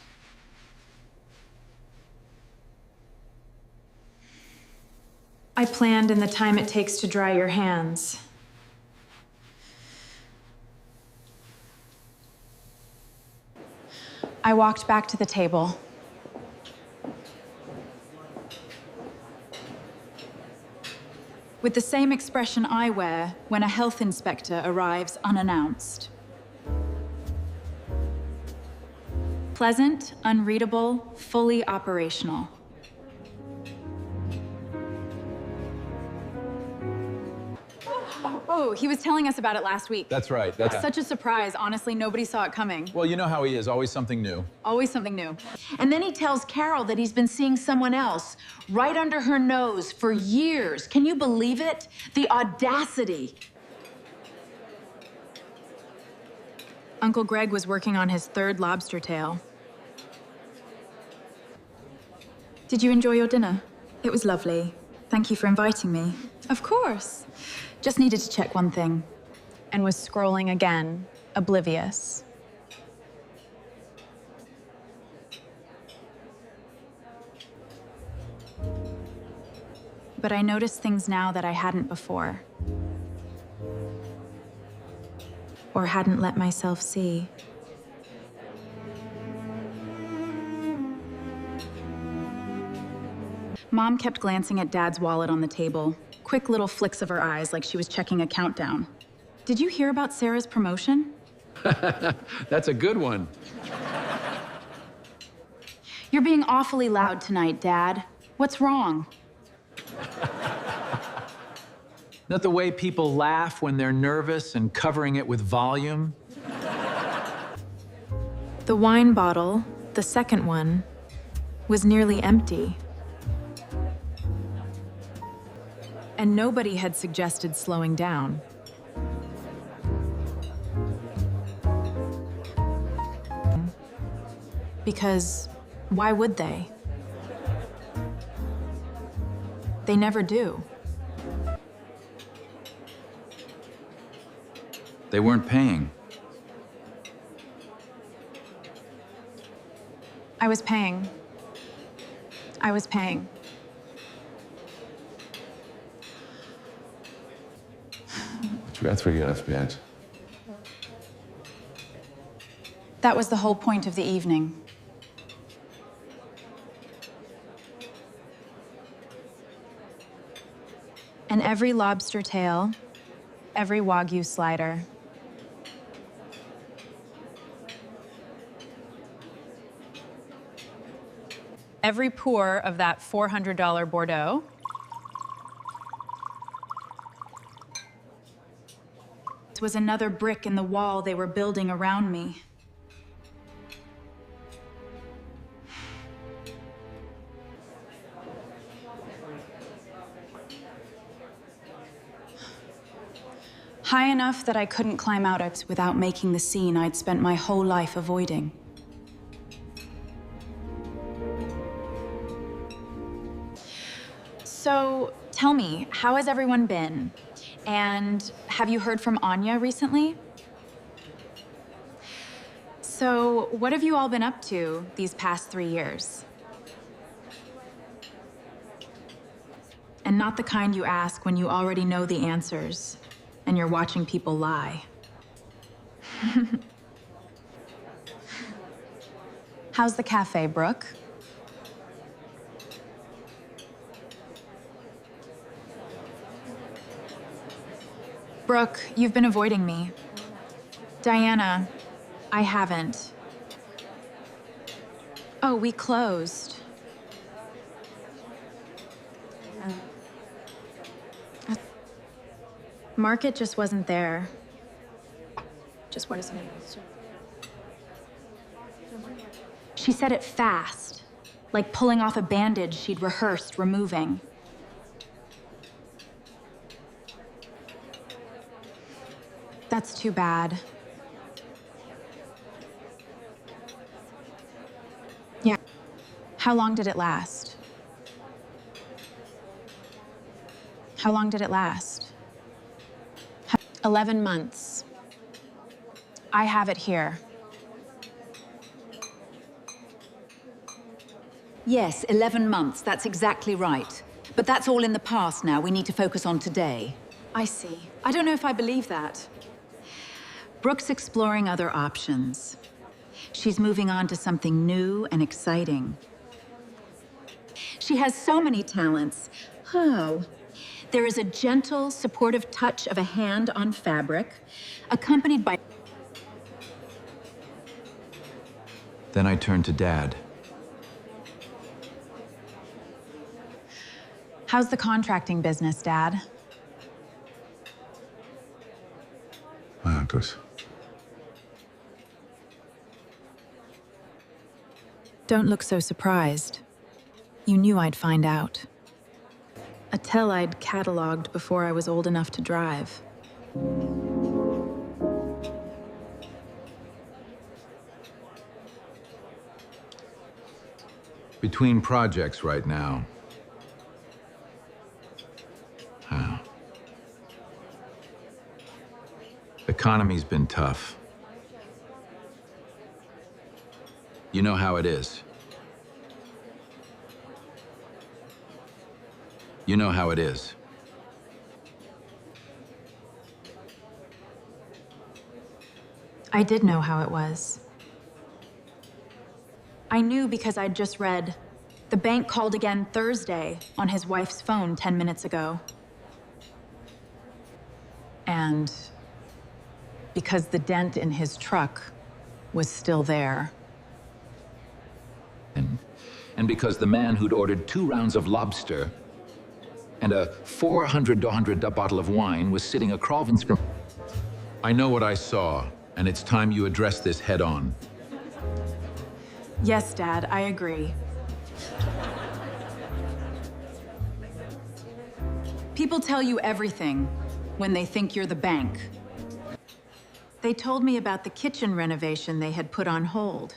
I planned in the time it takes to dry your hands. I walked back to the table. With the same expression I wear when a health inspector arrives unannounced. Pleasant, unreadable, fully operational. Oh, he was telling us about it last week. That's right. Such a surprise. Honestly, nobody saw it coming. Well, you know how he is, always something new. Always something new. And then he tells Carol that he's been seeing someone else right under her nose for years. Can you believe it? The audacity. Uncle Greg was working on his third lobster tail. Did you enjoy your dinner? It was lovely. Thank you for inviting me. Of course. Just needed to check one thing. And was scrolling again, oblivious. But I notice things now that I hadn't before. Or hadn't let myself see. Mom kept glancing at Dad's wallet on the table. Quick little flicks of her eyes like she was checking a countdown. Did you hear about Sarah's promotion? That's a good one. You're being awfully loud tonight, Dad. What's wrong? Not the way people laugh when they're nervous and covering it with volume. The wine bottle, the second one, was nearly empty. And nobody had suggested slowing down. Because why would they? They never do. They weren't paying. I was paying. That's where you gotta spend. That was the whole point of the evening. And every lobster tail, every wagyu slider, Every pour of that $400 Bordeaux. It was another brick in the wall they were building around me. High enough that I couldn't climb out it without making the scene I'd spent my whole life avoiding. So, tell me, how has everyone been? And have you heard from Anya recently? So, what have you all been up to these past 3 years? And not the kind you ask when you already know the answers and you're watching people lie. How's the cafe, Brooke? Brooke, you've been avoiding me. Diana, I haven't. Oh, we closed. Market just wasn't there. Just what is it? She said it fast. like pulling off a bandage she'd rehearsed removing. That's too bad. Yeah. How long did it last? How long did it last? 11 months. I have it here. Yes, 11 months, that's exactly right. But that's all in the past now. We need to focus on today. I see. I don't know if I believe that. Brooke's exploring other options. She's moving on to something new and exciting. She has so many talents. Oh. There is a gentle, supportive touch of a hand on fabric, accompanied by... Then I turned to Dad. How's the business, Dad? Good. Don't look so surprised. You knew I'd find out. A tell I'd cataloged before I was old enough to drive. Between projects right now. Economy's been tough. You know how it is. You know how it is. I did know how it was. I knew because I'd just read, the bank called again Thursday on his wife's phone 10 minutes ago. And because the dent in his truck was still there. And because the man who'd ordered 2 rounds of lobster and a $400 bottle of wine was sitting a Crawlvins from... I know what I saw, and it's time you address this head on. Yes, Dad, I agree. People tell you everything when they think you're the bank. They told me about the kitchen renovation they had put on hold.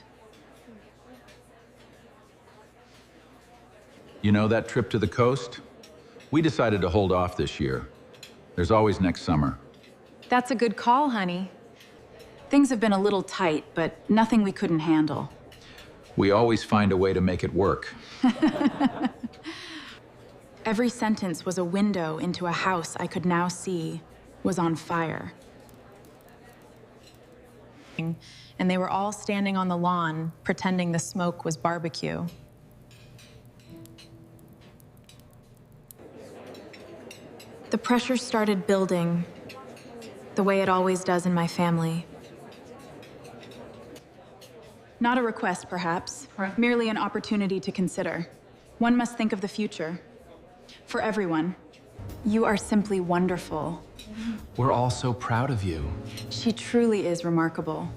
You know that trip to the coast? We decided to hold off this year. There's always next summer. That's a good call, honey. Things have been a little tight, but nothing we couldn't handle. We always find a way to make it work. Every sentence was a window into a house I could now see was on fire. And they were all standing on the lawn, pretending the smoke was barbecue. The pressure started building, the way it always does in my family. Not a request, perhaps, merely an opportunity to consider. One must think of the future. For everyone, you are simply wonderful. We're all so proud of you. She truly is remarkable.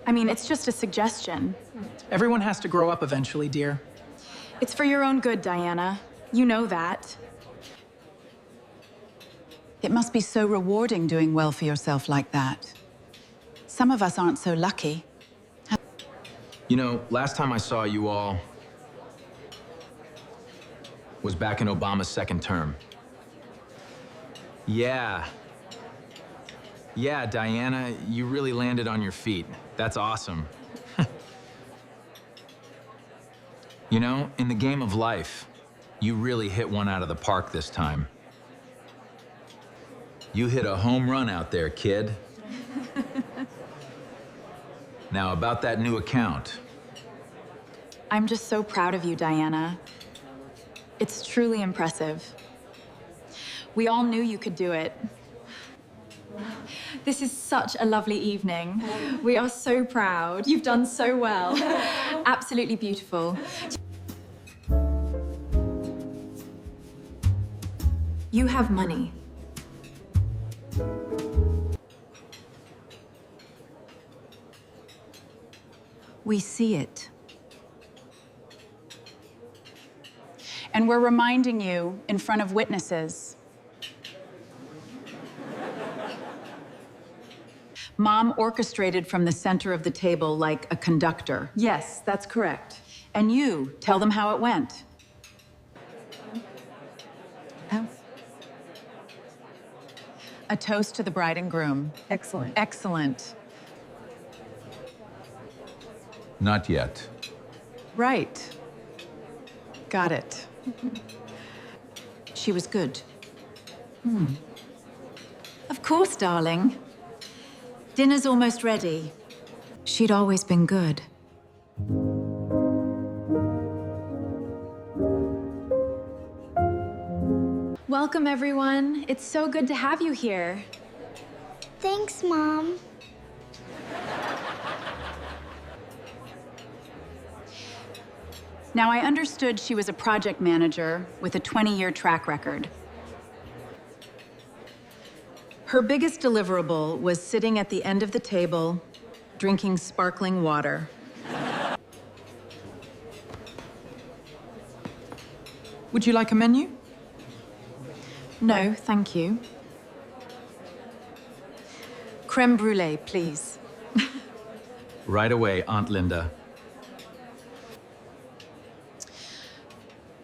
I mean, it's just a suggestion. Everyone has to grow up eventually, dear. It's for your own good, Diana. You know that. It must be so rewarding doing well for yourself like that. Some of us aren't so lucky. You know, last time I saw you all was back in Obama's second term. Yeah, Diana, you really landed on your feet. That's awesome. You know, in the game of life, you really hit one out of the park this time. You hit a home run out there, kid. Now, about that new account. I'm just so proud of you, Diana. It's truly impressive. We all knew you could do it. This is such a lovely evening. We are so proud. You've done so well. Absolutely beautiful. You have money. We see it. And we're reminding you in front of witnesses. Mom orchestrated from the center of the table like a conductor. Yes, that's correct. And you tell them how it went. Oh. A toast to the bride and groom. Excellent. Excellent. Not yet. Right. Got it. She was good. Of course, darling. Dinner's almost ready. She'd always been good. Welcome, everyone. It's so good to have you here. Thanks, Mom. Now, I understood she was a project manager with a 20-year track record. Her biggest deliverable was sitting at the end of the table, drinking sparkling water. Would you like a menu? No, thank you. Crème brûlée, please. Right away, Aunt Linda.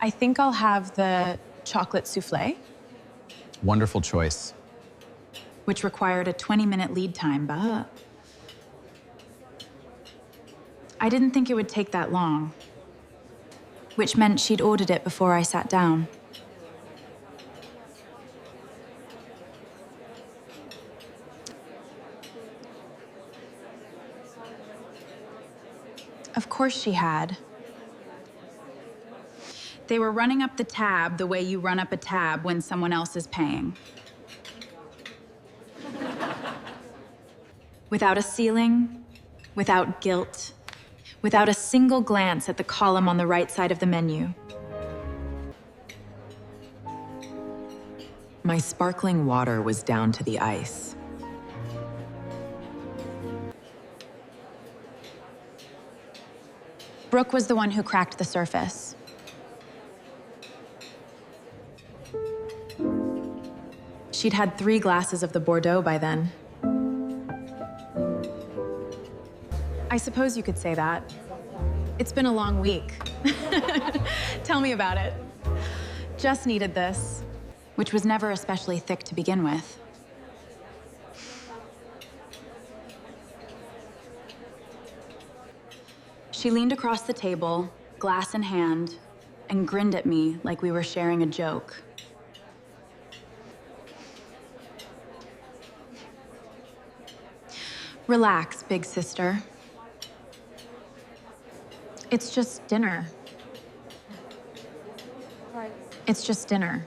I think I'll have the chocolate souffle. Wonderful choice. Which required a 20-minute lead time, but I didn't think it would take that long. Which meant she'd ordered it before I sat down. Of course she had. They were running up the tab the way you run up a tab when someone else is paying. Without a ceiling, without guilt, without a single glance at the column on the right side of the menu. My sparkling water was down to the ice. Brooke was the one who cracked the surface. She'd had 3 glasses of the Bordeaux by then. I suppose you could say that. It's been a long week. Tell me about it. Just needed this. Which was never especially thick to begin with. She leaned across the table, glass in hand, and grinned at me like we were sharing a joke. Relax, big sister. It's just dinner. It's just dinner.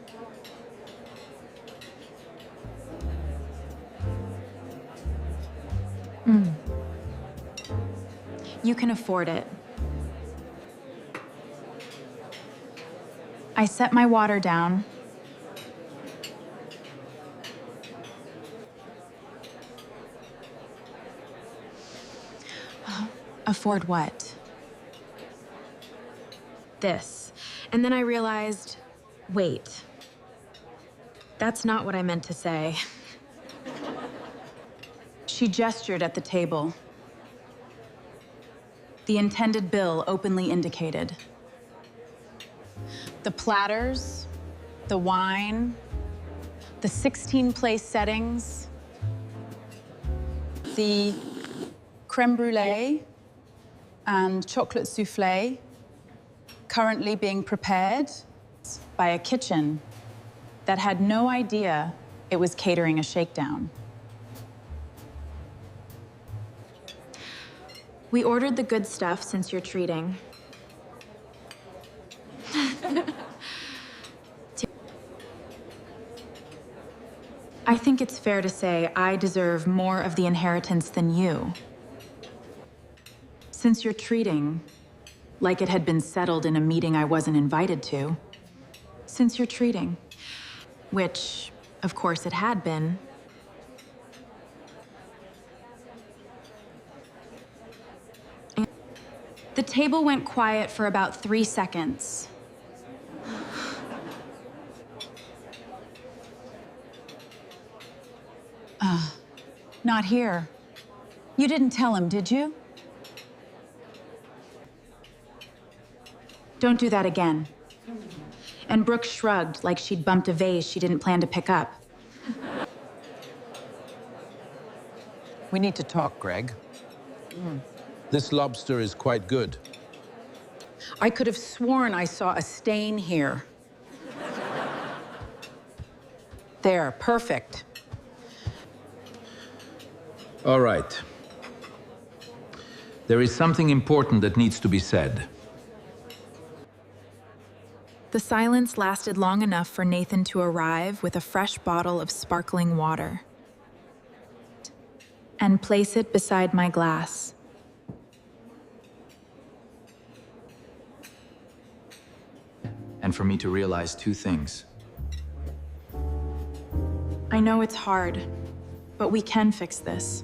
You can afford it. I set my water down. Afford what? This. And then I realized, wait, that's not what I meant to say. She gestured at the table. The intended bill openly indicated. The platters, the wine, the 16-place settings, the crème brûlée and chocolate soufflé currently being prepared by a kitchen that had no idea it was catering a shakedown. We ordered the good stuff since you're treating. I think it's fair to say I deserve more of the inheritance than you. Since you're treating, like it had been settled in a meeting I wasn't invited to. Since you're treating, which, of course, it had been. The table went quiet for about 3 seconds. Not here. You didn't tell him, did you? Don't do that again. And Brooke shrugged like she'd bumped a vase she didn't plan to pick up. We need to talk, Greg. This lobster is quite good. I could have sworn I saw a stain here. There, perfect. All right. There is something important that needs to be said. The silence lasted long enough for Nathan to arrive with a fresh bottle of sparkling water. And place it beside my glass. And for me to realize two things. I know it's hard, but we can fix this.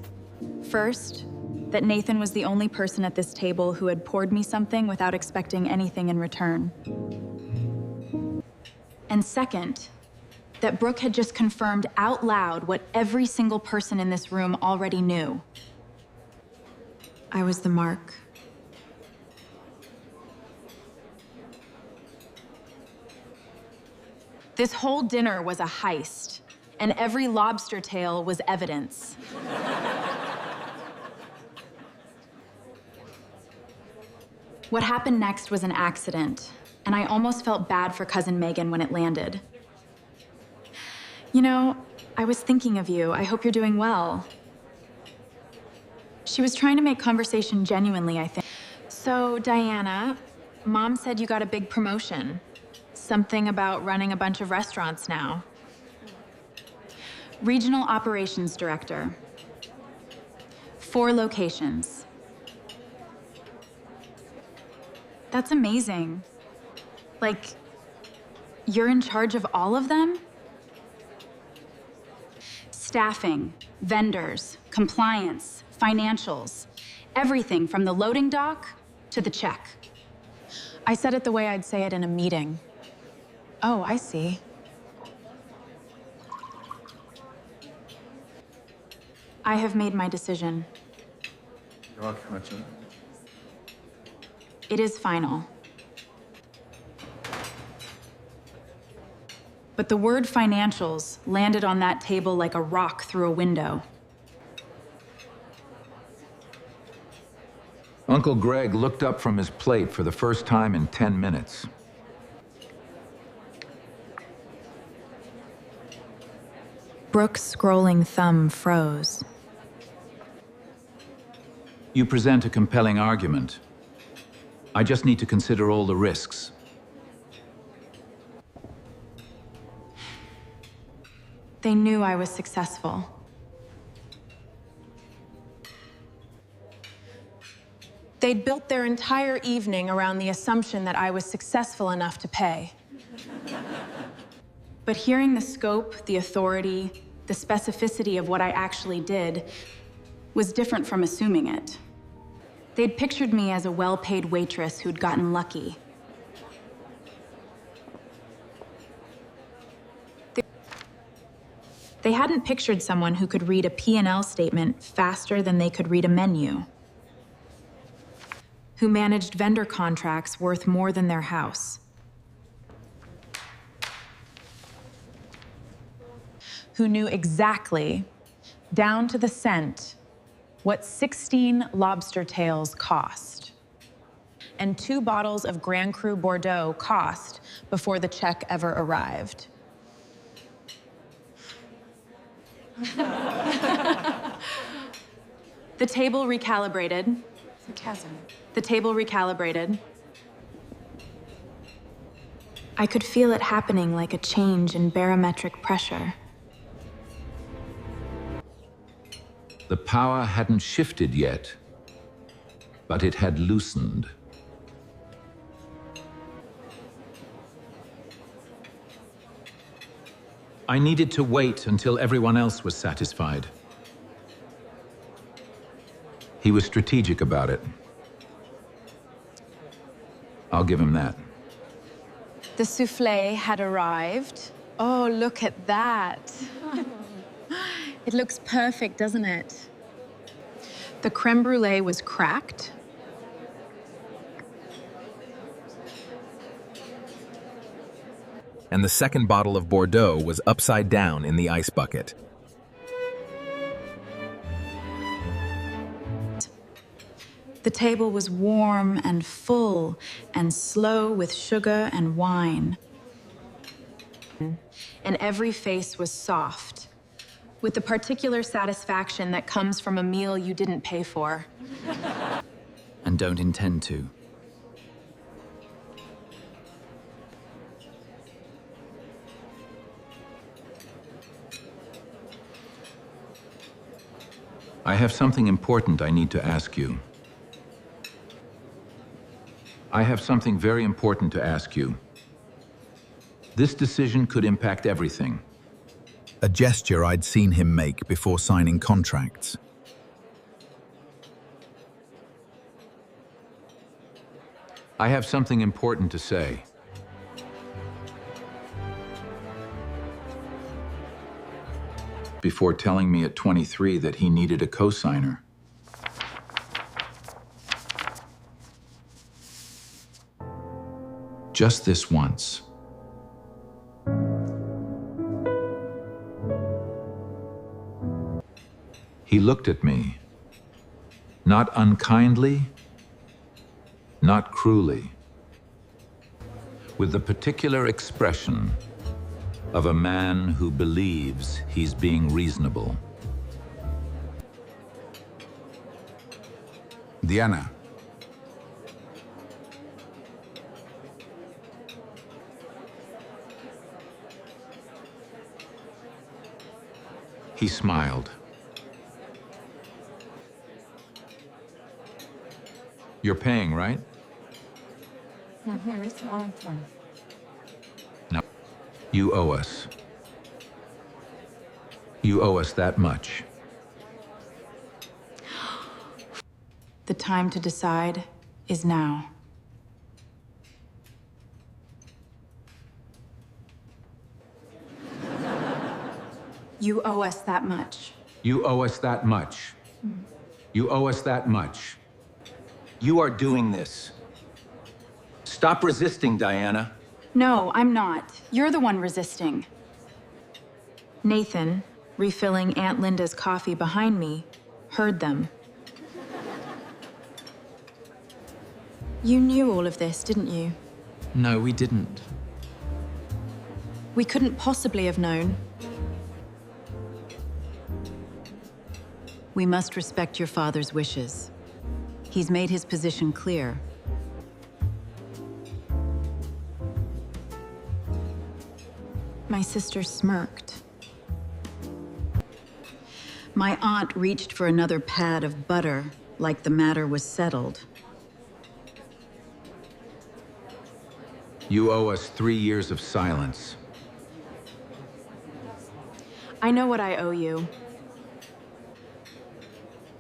First, that Nathan was the only person at this table who had poured me something without expecting anything in return. And second, that Brooke had just confirmed out loud what every single person in this room already knew. I was the mark. This whole dinner was a heist, and every lobster tail was evidence. What happened next was an accident, and I almost felt bad for Cousin Megan when it landed. You know, I was thinking of you. I hope you're doing well. She was trying to make conversation genuinely, I think. So, Diana, Mom said you got a big promotion. Something about running a bunch of restaurants now. Regional Operations Director. 4 locations. That's amazing. Like, you're in charge of all of them? Staffing, vendors, compliance, financials, everything from the loading dock to the check. I said it the way I'd say it in a meeting. Oh, I see. I have made my decision. It is final. But the word financials landed on that table like a rock through a window. Uncle Greg looked up from his plate for the first time in 10 minutes. Brooke's scrolling thumb froze. You present a compelling argument. I just need to consider all the risks. They knew I was successful. They'd built their entire evening around the assumption that I was successful enough to pay. But hearing the scope, the authority, the specificity of what I actually did was different from assuming it. They'd pictured me as a well-paid waitress who'd gotten lucky. They hadn't pictured someone who could read a P&L statement faster than they could read a menu, who managed vendor contracts worth more than their house, who knew exactly, down to the cent, what 16 lobster tails cost, and 2 bottles of Grand Cru Bordeaux cost before the check ever arrived. The table recalibrated. Sarcasm. The table recalibrated. I could feel it happening like a change in barometric pressure. The power hadn't shifted yet, but it had loosened. I needed to wait until everyone else was satisfied. He was strategic about it. I'll give him that. The soufflé had arrived. Oh, look at that. It looks perfect, doesn't it? The creme brulee was cracked. And the second bottle of Bordeaux was upside down in the ice bucket. The table was warm and full and slow with sugar and wine. And every face was soft, with the particular satisfaction that comes from a meal you didn't pay for. And don't intend to. I have something important I need to ask you. I have something very important to ask you. This decision could impact everything. A gesture I'd seen him make before signing contracts. I have something important to say. Before telling me at 23 that he needed a co-signer. Just this once. He looked at me, not unkindly, not cruelly, with the particular expression of a man who believes he's being reasonable. Diana. He smiled. You're paying, right? No. You owe us. You owe us that much. The time to decide is now. You owe us that much. You owe us that much. You owe us that much. You are doing this. Stop resisting, Diana. No, I'm not. You're the one resisting. Nathan, refilling Aunt Linda's coffee behind me, heard them. You knew all of this, didn't you? No, we didn't. We couldn't possibly have known. We must respect your father's wishes. He's made his position clear. My sister smirked. My aunt reached for another pad of butter, like the matter was settled. You owe us 3 years of silence. I know what I owe you.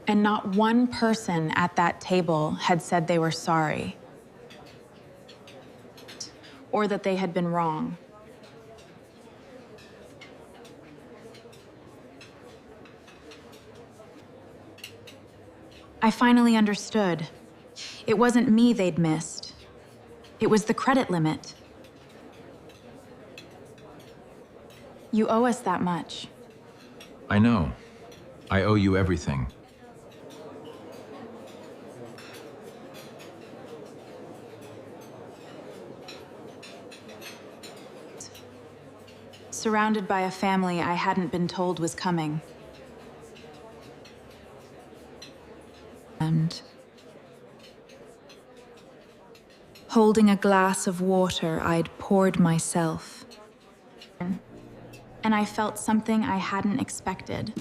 And not one person at that table had said they were sorry. Or that they had been wrong. I finally understood. It wasn't me they'd missed. It was the credit limit. You owe us that much. I know. I owe you everything. Surrounded by a family I hadn't been told was coming. And holding a glass of water I'd poured myself. And I felt something I hadn't expected.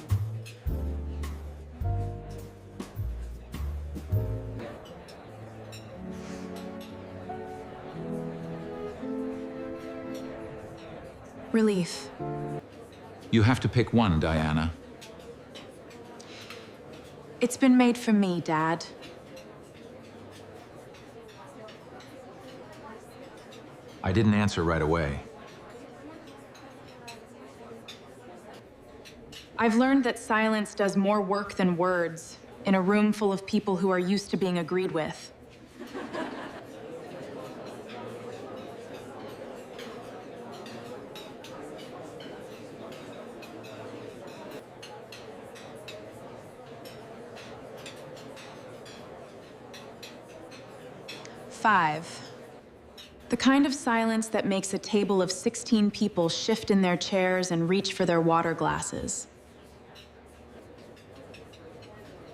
Relief. You have to pick one, Diana. It's been made for me, Dad. I didn't answer right away. I've learned that silence does more work than words in a room full of people who are used to being agreed with. Five. The kind of silence that makes a table of 16 people shift in their chairs and reach for their water glasses.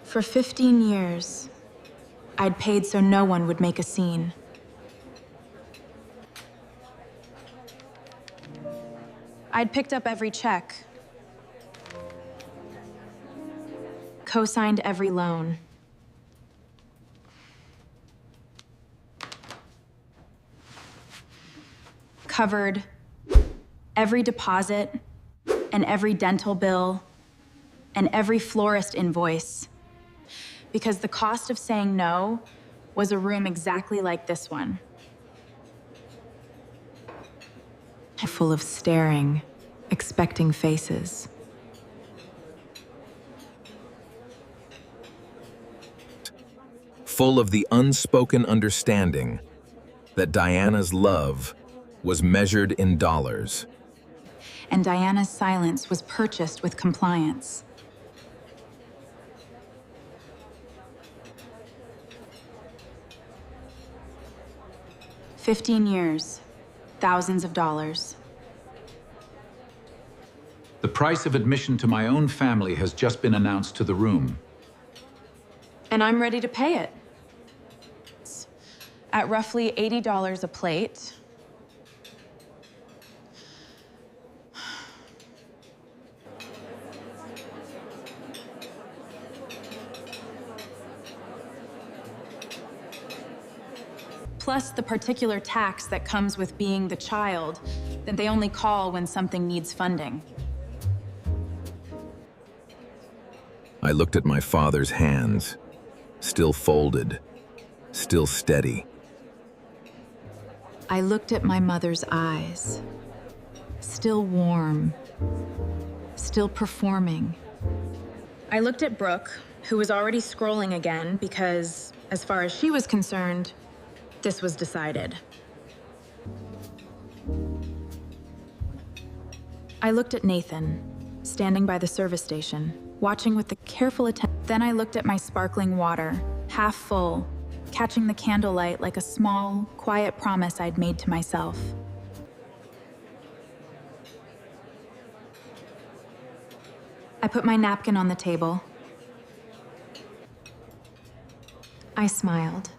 For 15 years, I'd paid so no one would make a scene. I'd picked up every check. Co-signed every loan. Covered every deposit and every dental bill and every florist invoice. Because the cost of saying no was a room exactly like this one. Full of staring, expecting faces. Full of the unspoken understanding that Diana's love was measured in dollars. And Diana's silence was purchased with compliance. "15 years, thousands of dollars. The price of admission to my own family has just been announced to the room. And I'm ready to pay it. At roughly $80 a plate. Plus the particular tax that comes with being the child that they only call when something needs funding. I looked at my father's hands, still folded, still steady. I looked at my mother's eyes, still warm, still performing. I looked at Brooke, who was already scrolling again because, as far as she was concerned, this was decided. I looked at Nathan, standing by the service station, watching with the careful attention. Then I looked at my sparkling water, half full, catching the candlelight like a small, quiet promise I'd made to myself. I put my napkin on the table. I smiled.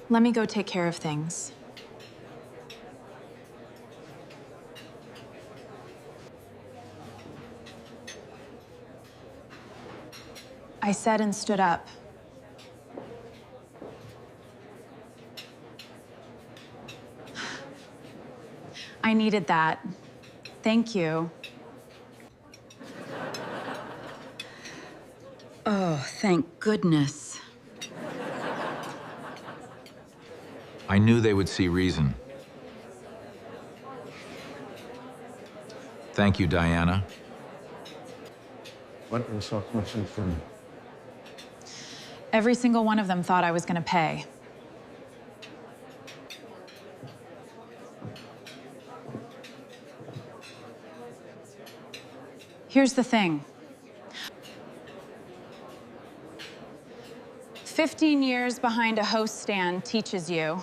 Let me go take care of things. I said and stood up. I needed that. Thank you. Oh, thank goodness. I knew they would see reason. Thank you, Diana. What was your question for me? Every single one of them thought I was going to pay. Here's the thing. 15 years behind a host stand teaches you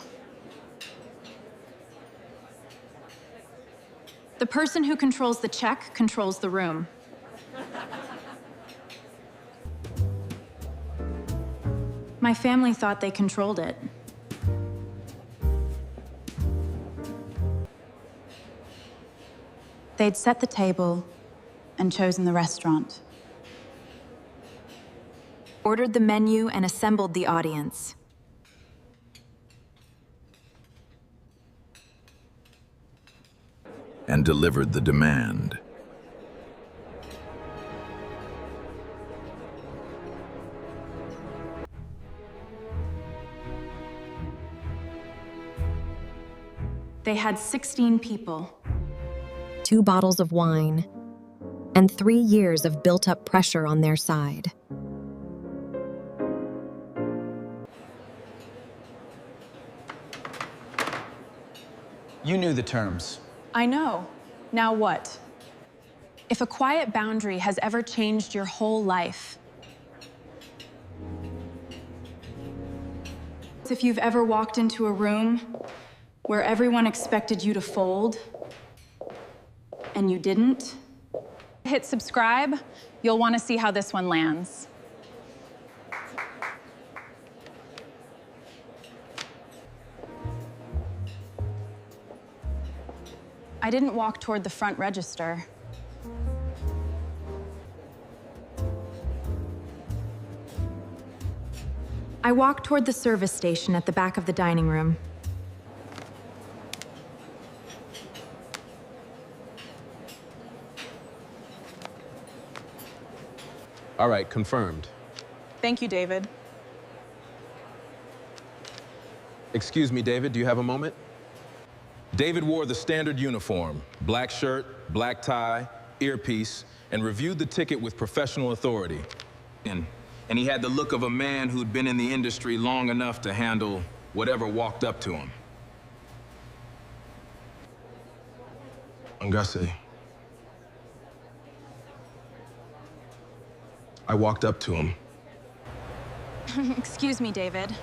the person who controls the check controls the room. My family thought they controlled it. they'd set the table and chosen the restaurant. Ordered the menu and assembled the audience. And delivered the demand. They had 16 people. 2 bottles of wine, and 3 years of built-up pressure on their side. You knew the terms. I know. Now what? If a quiet boundary has ever changed your whole life, If you've ever walked into a room where everyone expected you to fold, and you didn't, hit subscribe. You'll want to see how this one lands. I didn't walk toward the front register. I walked toward the service station at the back of the dining room. All right, confirmed. Thank you, David. Excuse me, David, do you have a moment? David wore the standard uniform, black shirt, black tie, earpiece, and reviewed the ticket with professional authority. And he had the look of a man who'd been in the industry long enough to handle whatever walked up to him. Angase. I walked up to him. Excuse me, David.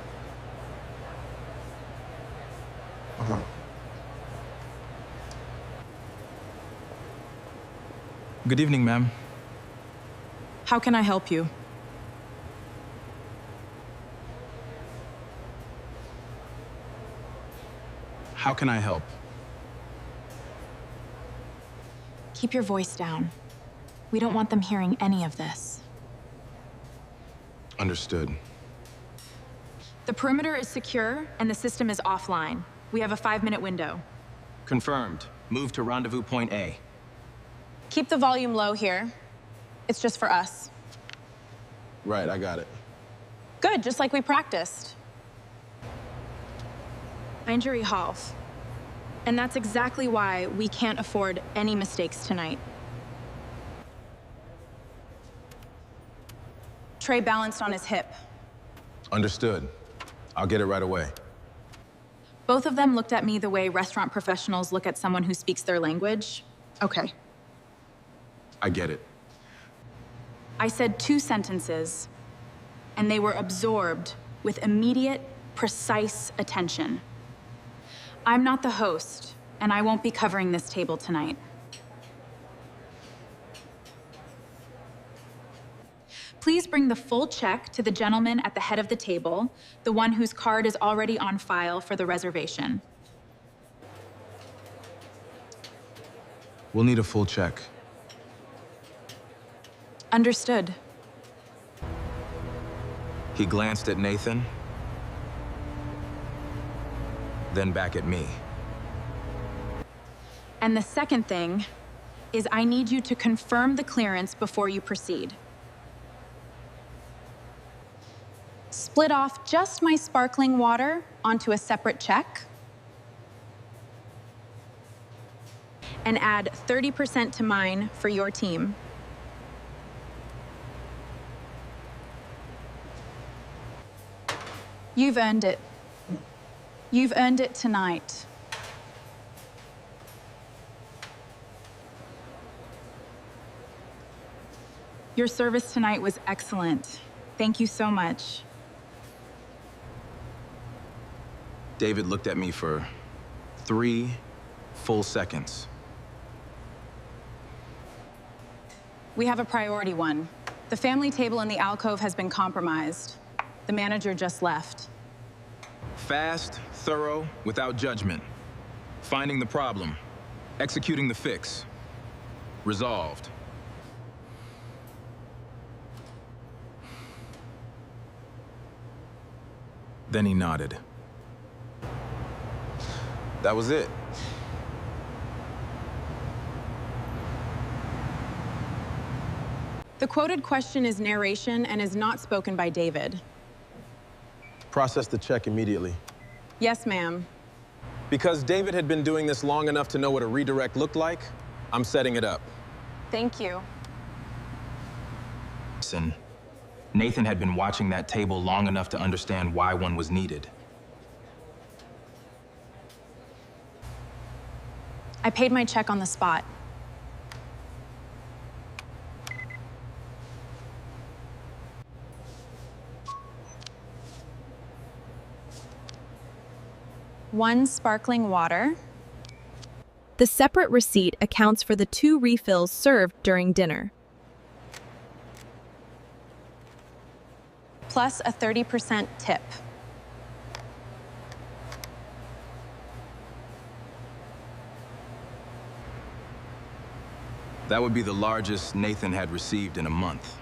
Good evening, ma'am. How can I help you? How can I help? Keep your voice down. We don't want them hearing any of this. Understood. The perimeter is secure and the system is offline. We have a 5-minute window. Confirmed. Move to rendezvous point A. Keep the volume low here. It's just for us. Right, I got it. Good, just like we practiced. Injury half. And that's exactly why we can't afford any mistakes tonight. Trey balanced on his hip. Understood. I'll get it right away. Both of them looked at me the way restaurant professionals look at someone who speaks their language. Okay. I get it. I said 2 sentences, and they were absorbed with immediate, precise attention. I'm not the host, and I won't be covering this table tonight. Please bring the full check to the gentleman at the head of the table, the one whose card is already on file for the reservation. We'll need a full check. Understood. He glanced at Nathan, then back at me. And the second thing is I need you to confirm the clearance before you proceed. Split off just my sparkling water onto a separate check. And add 30% to mine for your team. You've earned it. You've earned it tonight. Your service tonight was excellent. Thank you so much. David looked at me for 3 full seconds. We have a priority one. The family table in the alcove has been compromised. The manager just left. Fast, thorough, without judgment. Finding the problem, executing the fix. Resolved. Then he nodded. That was it. The quoted question is narration and is not spoken by David. Process the check immediately. Yes, ma'am. Because David had been doing this long enough to know what a redirect looked like, I'm setting it up. Thank you. Listen, Nathan had been watching that table long enough to understand why one was needed. I paid my check on the spot. One sparkling water. The separate receipt accounts for the 2 refills served during dinner. Plus a 30% tip. That would be the largest Nathan had received in a month.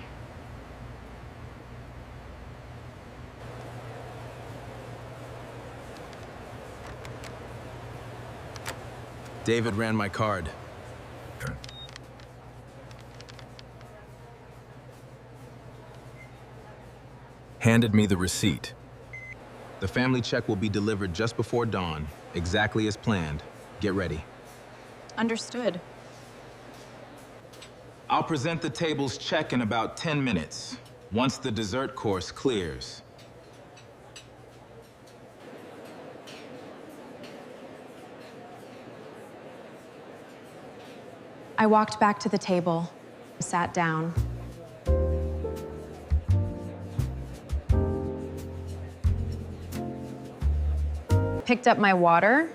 David ran my card. Handed me the receipt. The family check will be delivered just before dawn, exactly as planned. Get ready. Understood. I'll present the table's check in about 10 minutes, once the dessert course clears. I walked back to the table, sat down. Picked up my water.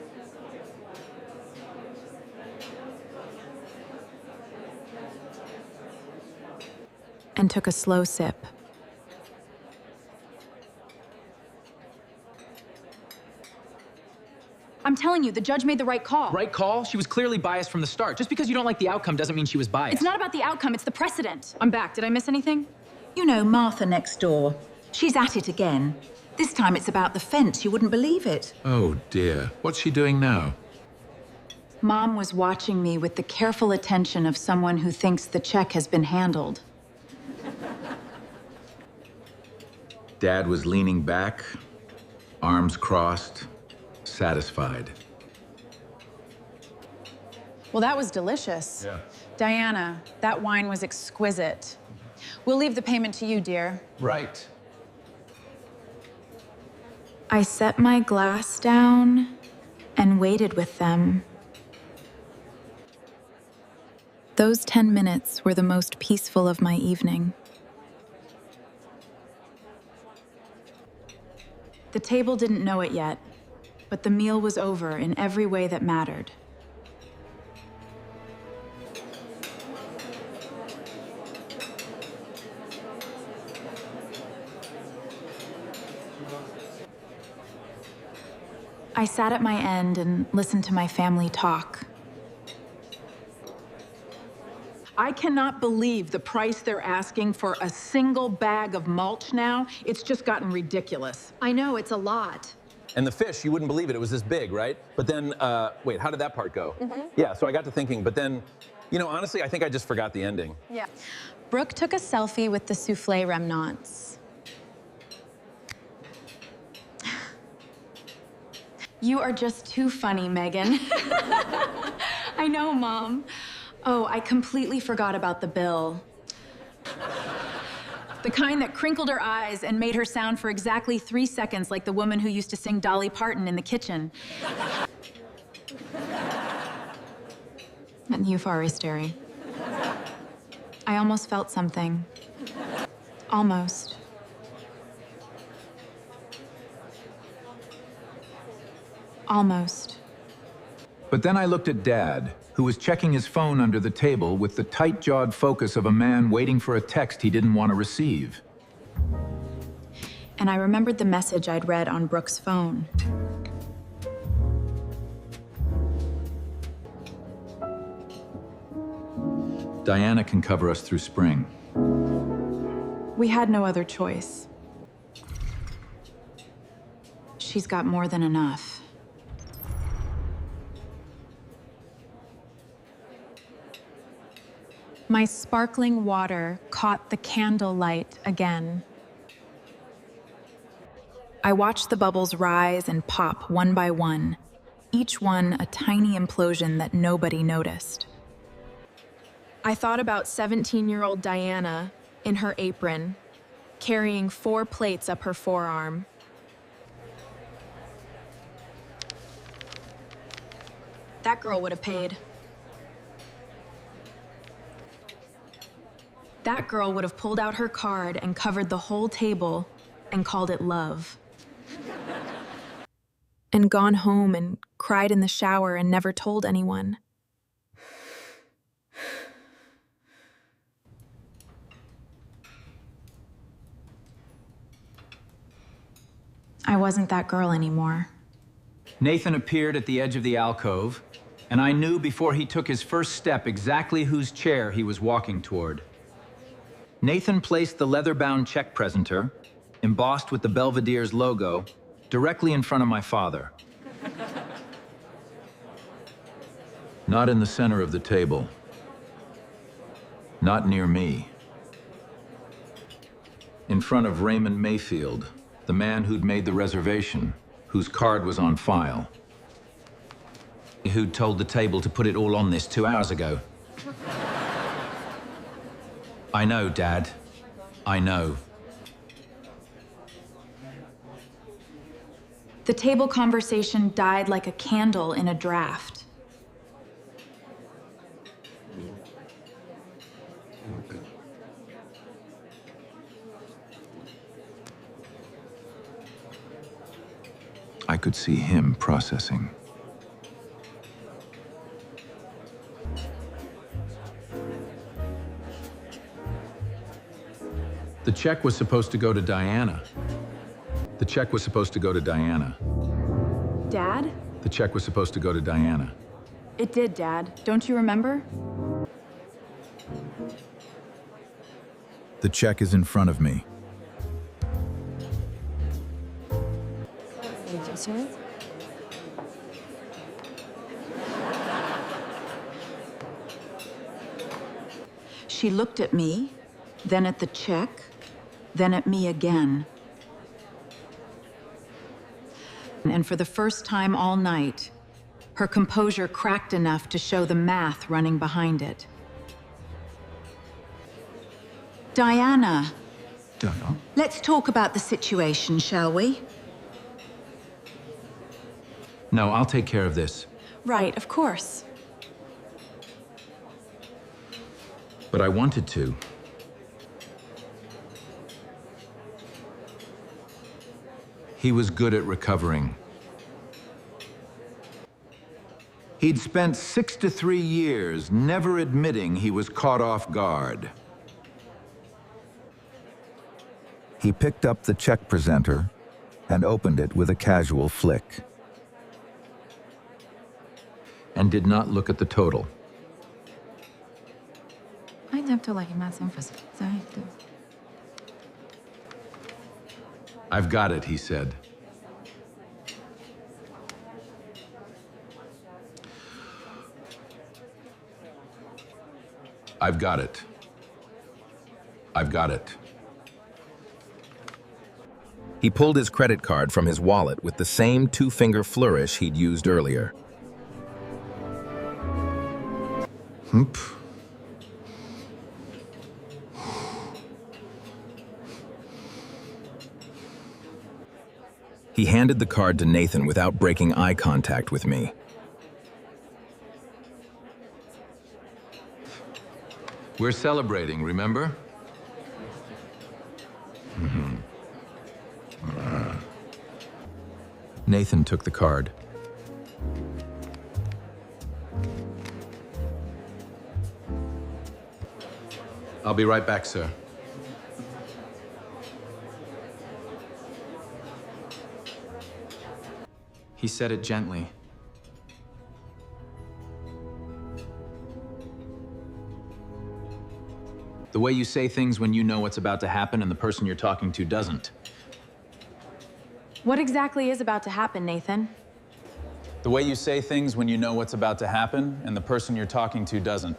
And took a slow sip. I'm telling you, the judge made the right call. Right call? She was clearly biased from the start. Just because you don't like the outcome doesn't mean she was biased. It's not about the outcome, it's the precedent. I'm back. Did I miss anything? You know, Martha next door. She's at it again. This time it's about the fence. You wouldn't believe it. Oh dear. What's she doing now? Mom was watching me with the careful attention of someone who thinks the check has been handled. Dad was leaning back, arms crossed, satisfied. Well, that was delicious. Yeah. Diana, that wine was exquisite. We'll leave the payment to you, dear. Right. I set my glass down and waited with them. Those 10 minutes were the most peaceful of my evening. The table didn't know it yet, but the meal was over in every way that mattered. I sat at my end and listened to my family talk. I cannot believe the price they're asking for a single bag of mulch now. It's just gotten ridiculous. I know, it's a lot. And the fish, you wouldn't believe it was this big, right? But then, wait, how did that part go? Yeah, so I got to thinking, but then, you know, honestly, I think I just forgot the ending. Yeah. Brooke took a selfie with the souffle remnants. You are just too funny, Megan. I know, Mom. Oh, I completely forgot about the bill. The kind that crinkled her eyes and made her sound for exactly 3 seconds like the woman who used to sing Dolly Parton in the kitchen. And you, Foresteri. I almost felt something. Almost. Almost. But then I looked at Dad, who was checking his phone under the table with the tight-jawed focus of a man waiting for a text he didn't want to receive. And I remembered the message I'd read on Brooke's phone. Diana can cover us through spring. We had no other choice. She's got more than enough. My sparkling water caught the candlelight again. I watched the bubbles rise and pop one by one, each one a tiny implosion that nobody noticed. I thought about 17-year-old Diana in her apron, carrying 4 plates up her forearm. That girl would have paid. That girl would have pulled out her card and covered the whole table and called it love. And gone home and cried in the shower and never told anyone. I wasn't that girl anymore. Nathan appeared at the edge of the alcove, and I knew before he took his first step exactly whose chair he was walking toward. Nathan placed the leather-bound check presenter, embossed with the Belvedere's logo, directly in front of my father. Not in the center of the table. Not near me. In front of Raymond Mayfield, the man who'd made the reservation, whose card was on file. Who told the table to put it all on this 2 hours ago? I know, Dad. I know. The table conversation died like a candle in a draft. I could see him processing. The check was supposed to go to Diana. The check was supposed to go to Diana. Dad? The check was supposed to go to Diana. It did, Dad. Don't you remember? The check is in front of me. She looked at me, then at the check, then at me again. And for the first time all night, her composure cracked enough to show the math running behind it. Diana, let's talk about the situation, shall we? No, I'll take care of this. Right, of course. But I wanted to. He was good at recovering. He'd spent 6 to 3 years never admitting he was caught off guard. He picked up the check presenter and opened it with a casual flick. And did not look at the total. I've got it, he said. I've got it. I've got it. He pulled his credit card from his wallet with the same 2-finger flourish he'd used earlier. He handed the card to Nathan without breaking eye contact with me. We're celebrating, remember? Nathan took the card. I'll be right back, sir. He said it gently. The way you say things when you know what's about to happen and the person you're talking to doesn't. What exactly is about to happen, Nathan? The way you say things when you know what's about to happen and the person you're talking to doesn't.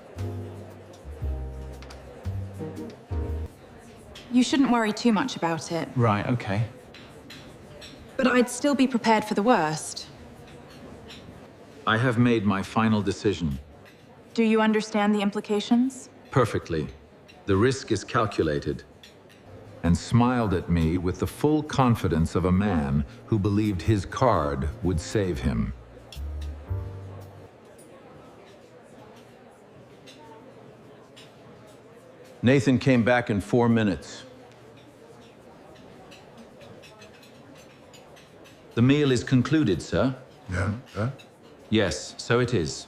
You shouldn't worry too much about it. Right, okay. But I'd still be prepared for the worst. I have made my final decision. Do you understand the implications? Perfectly. The risk is calculated. And smiled at me with the full confidence of a man who believed his card would save him. Nathan came back in 4 minutes. The meal is concluded, sir. Yeah? Yes, so it is.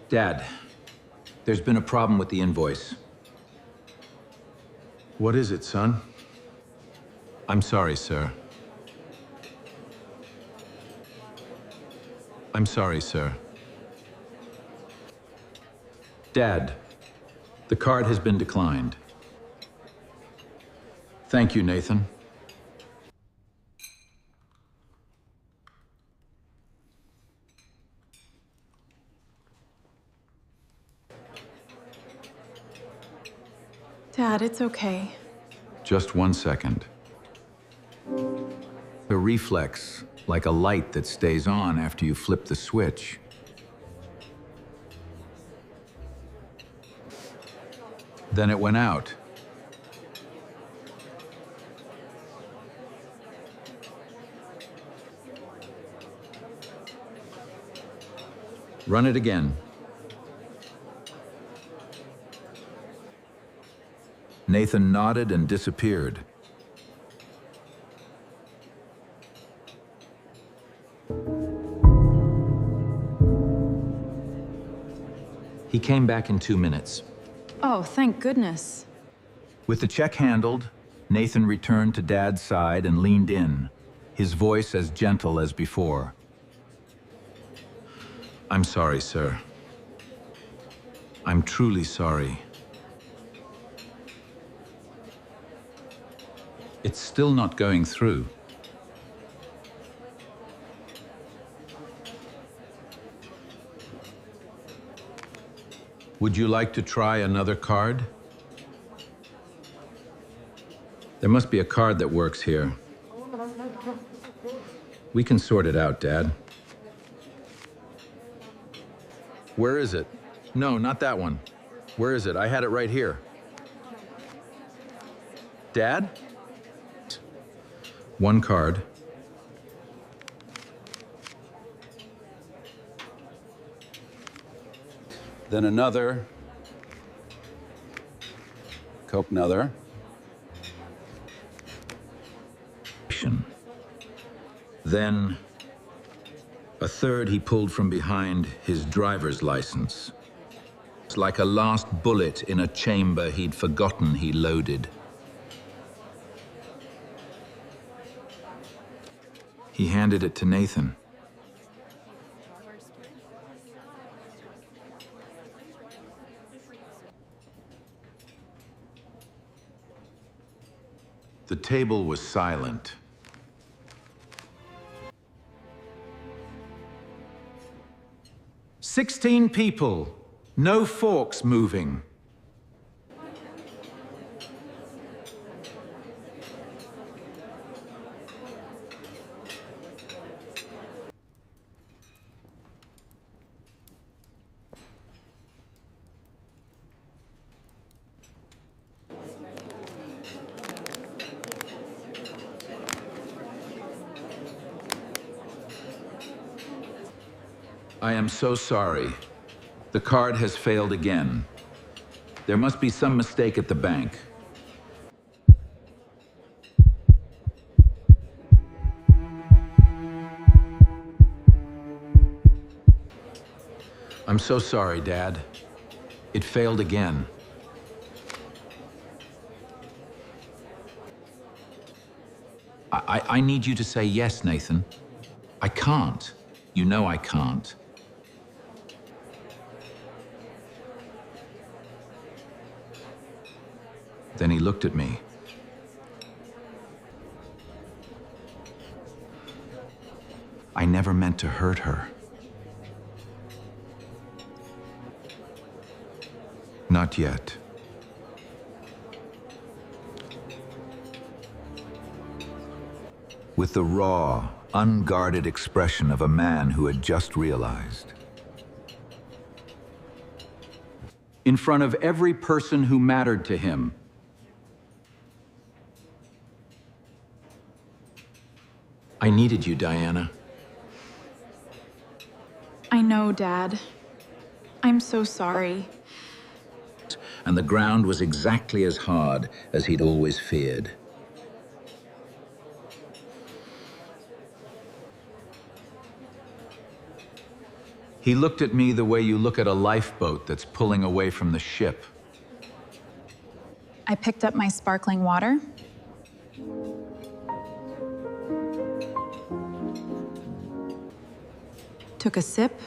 Dad, there's been a problem with the invoice. What is it, son? I'm sorry, sir. I'm sorry, sir. Dad, the card has been declined. Thank you, Nathan. Dad, it's okay. Just 1 second. A reflex, like a light that stays on after you flip the switch. Then it went out. Run it again. Nathan nodded and disappeared. He came back in 2 minutes. Oh, thank goodness. With the check handled, Nathan returned to Dad's side and leaned in, his voice as gentle as before. I'm sorry, sir. I'm truly sorry. It's still not going through. Would you like to try another card? There must be a card that works here. We can sort it out, Dad. Where is it? No, not that one. Where is it? I had it right here. Dad? One card. Then another. Coke another. Then a third he pulled from behind his driver's license. It's like a last bullet in a chamber he'd forgotten he loaded. He handed it to Nathan. The table was silent. "16 people, no forks moving." I am so sorry. The card has failed again. There must be some mistake at the bank. I'm so sorry, Dad. It failed again. I need you to say yes, Nathan. I can't. You know I can't. Then he looked at me. I never meant to hurt her. Not yet. With the raw, unguarded expression of a man who had just realized. In front of every person who mattered to him. I needed you, Diana. I know, Dad. I'm so sorry. And the ground was exactly as hard as he'd always feared. He looked at me the way you look at a lifeboat that's pulling away from the ship. I picked up my sparkling water. Took a sip.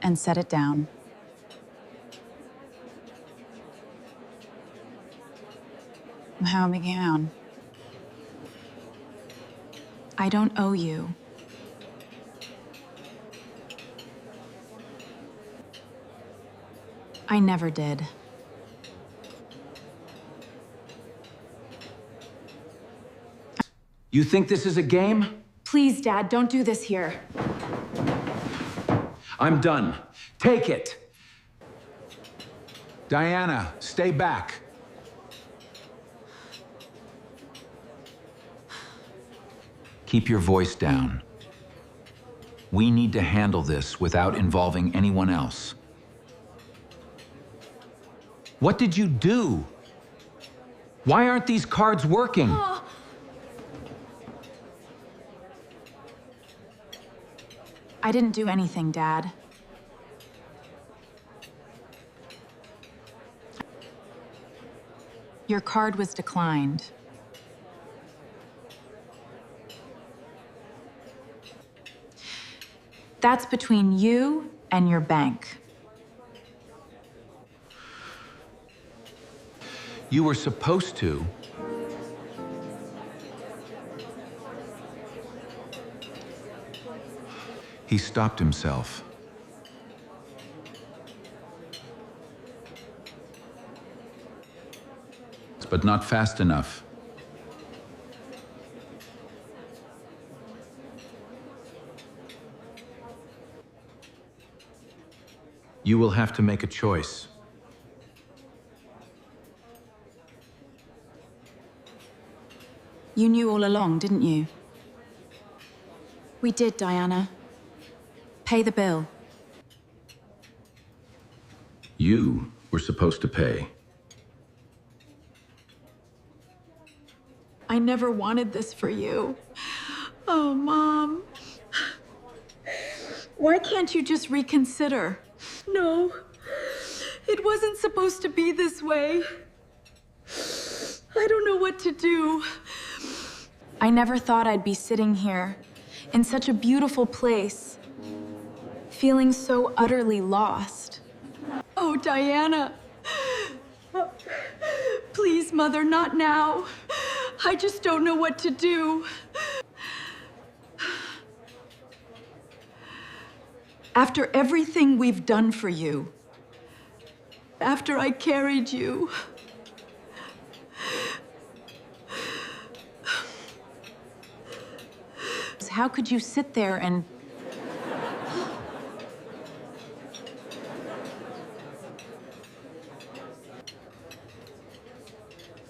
And set it down. How am I getting on? I don't owe you. I never did. You think this is a game? Please, Dad, don't do this here. I'm done. Take it. Diana, stay back. Keep your voice down. We need to handle this without involving anyone else. What did you do? Why aren't these cards working? I didn't do anything, Dad. Your card was declined. That's between you and your bank. You were supposed to. He stopped himself. But not fast enough. You will have to make a choice. You knew all along, didn't you? We did, Diana. Pay the bill. You were supposed to pay. I never wanted this for you. Oh, Mom. Why can't you just reconsider? No, it wasn't supposed to be this way. I don't know what to do. I never thought I'd be sitting here in such a beautiful place, feeling so utterly lost. Oh, Diana. Please, Mother, not now. I just don't know what to do. After everything we've done for you, after I carried you, how could you sit there and...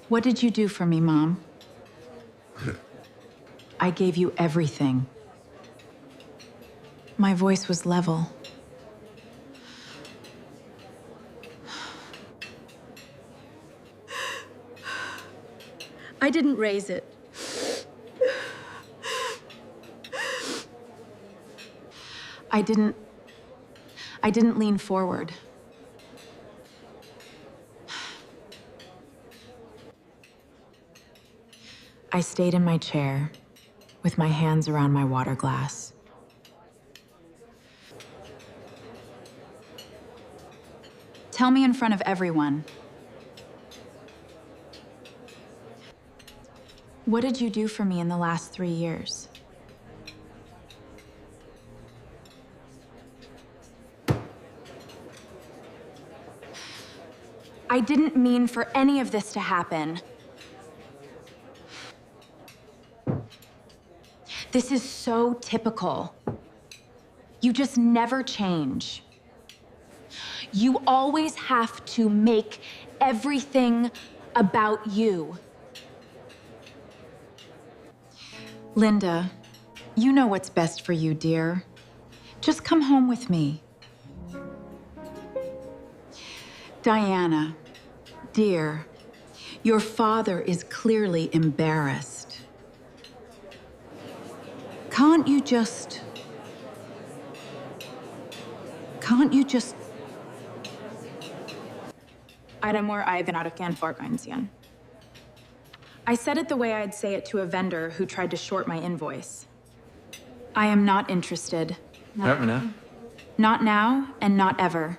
What did you do for me, Mom? I gave you everything. My voice was level. I didn't raise it. I didn't lean forward. I stayed in my chair with my hands around my water glass. Tell me in front of everyone. What did you do for me in the last 3 years? I didn't mean for any of this to happen. This is so typical. You just never change. You always have to make everything about you. Linda, you know what's best for you, dear. Just come home with me. Diana, dear, your father is clearly embarrassed. Can't you just... Item I kan fortgångsien. I said it the way I'd say it to a vendor who tried to short my invoice. I am not interested. Not now and not ever.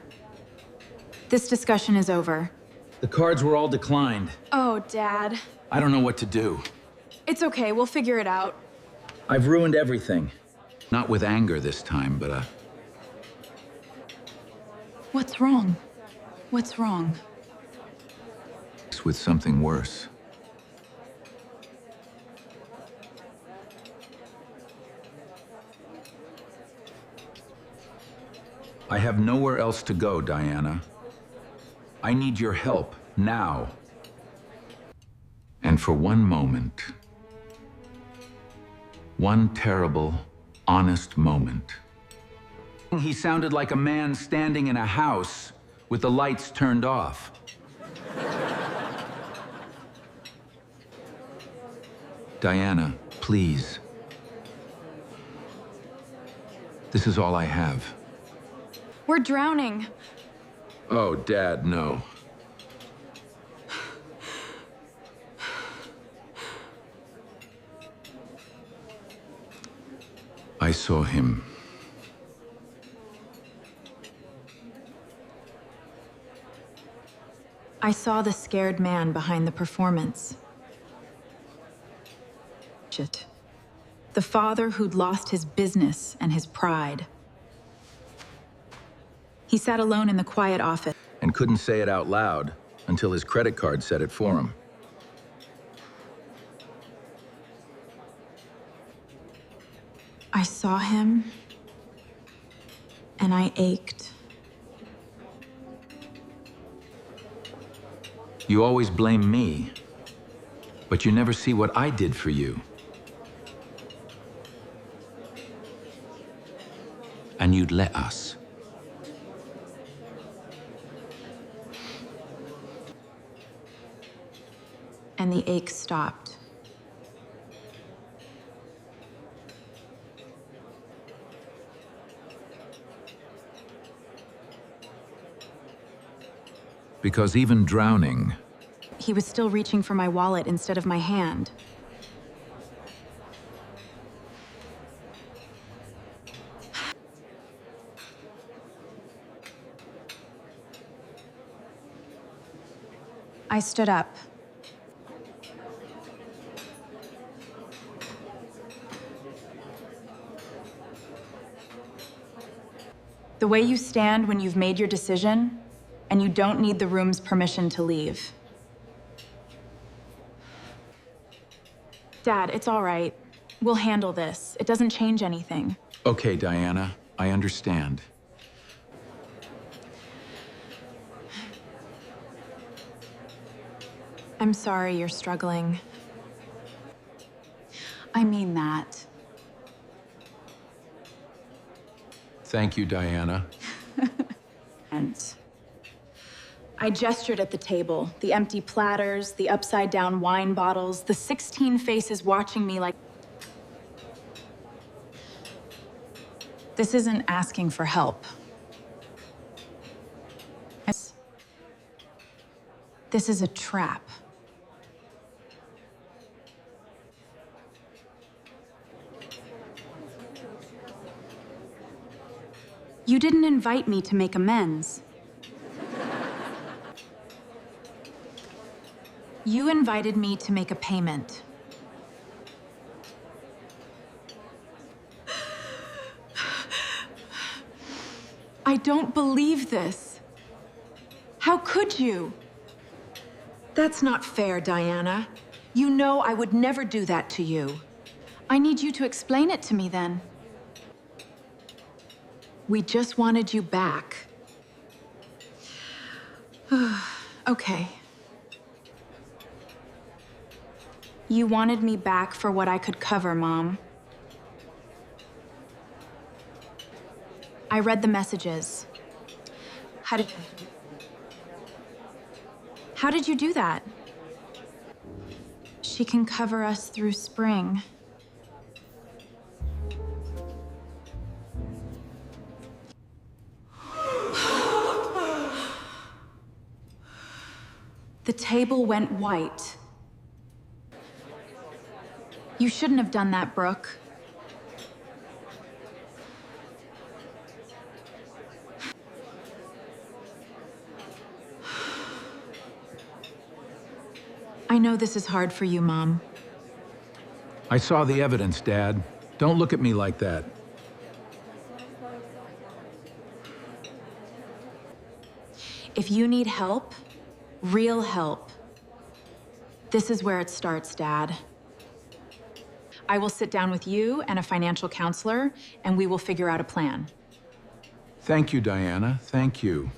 This discussion is over. The cards were all declined. Oh, Dad. I don't know what to do. It's okay, we'll figure it out. I've ruined everything. Not with anger this time, but What's wrong? What's wrong? with something worse. I have nowhere else to go, Diana. I need your help, now. And for one moment, one terrible, honest moment. He sounded like a man standing in a house with the lights turned off. Diana, please. This is all I have. We're drowning. Oh, Dad, no. I saw him. I saw the scared man behind the performance. The father who'd lost his business and his pride. He sat alone in the quiet office. And couldn't say it out loud until his credit card said it for him. I saw him, and I ached. You always blame me, but you never see what I did for you. And you'd let us. And the ache stopped. Because even drowning... He was still reaching for my wallet instead of my hand. I stood up. The way you stand when you've made your decision, and you don't need the room's permission to leave. Dad, it's all right. We'll handle this. It doesn't change anything. Okay, Diana, I understand. I'm sorry you're struggling. I mean that. Thank you, Diana. And I gestured at the table, the empty platters, the upside-down wine bottles, the 16 faces watching me like... This isn't asking for help. This is a trap. You didn't invite me to make amends. You invited me to make a payment. I don't believe this. How could you? That's not fair, Diana. You know I would never do that to you. I need you to explain it to me then. We just wanted you back. Okay. You wanted me back for what I could cover, Mom. I read the messages. How did you do that? She can cover us through spring. The table went white. You shouldn't have done that, Brooke. I know this is hard for you, Mom. I saw the evidence, Dad. Don't look at me like that. If you need help, real help, this is where it starts, Dad. I will sit down with you and a financial counselor, and we will figure out a plan. Thank you, Diana. Thank you.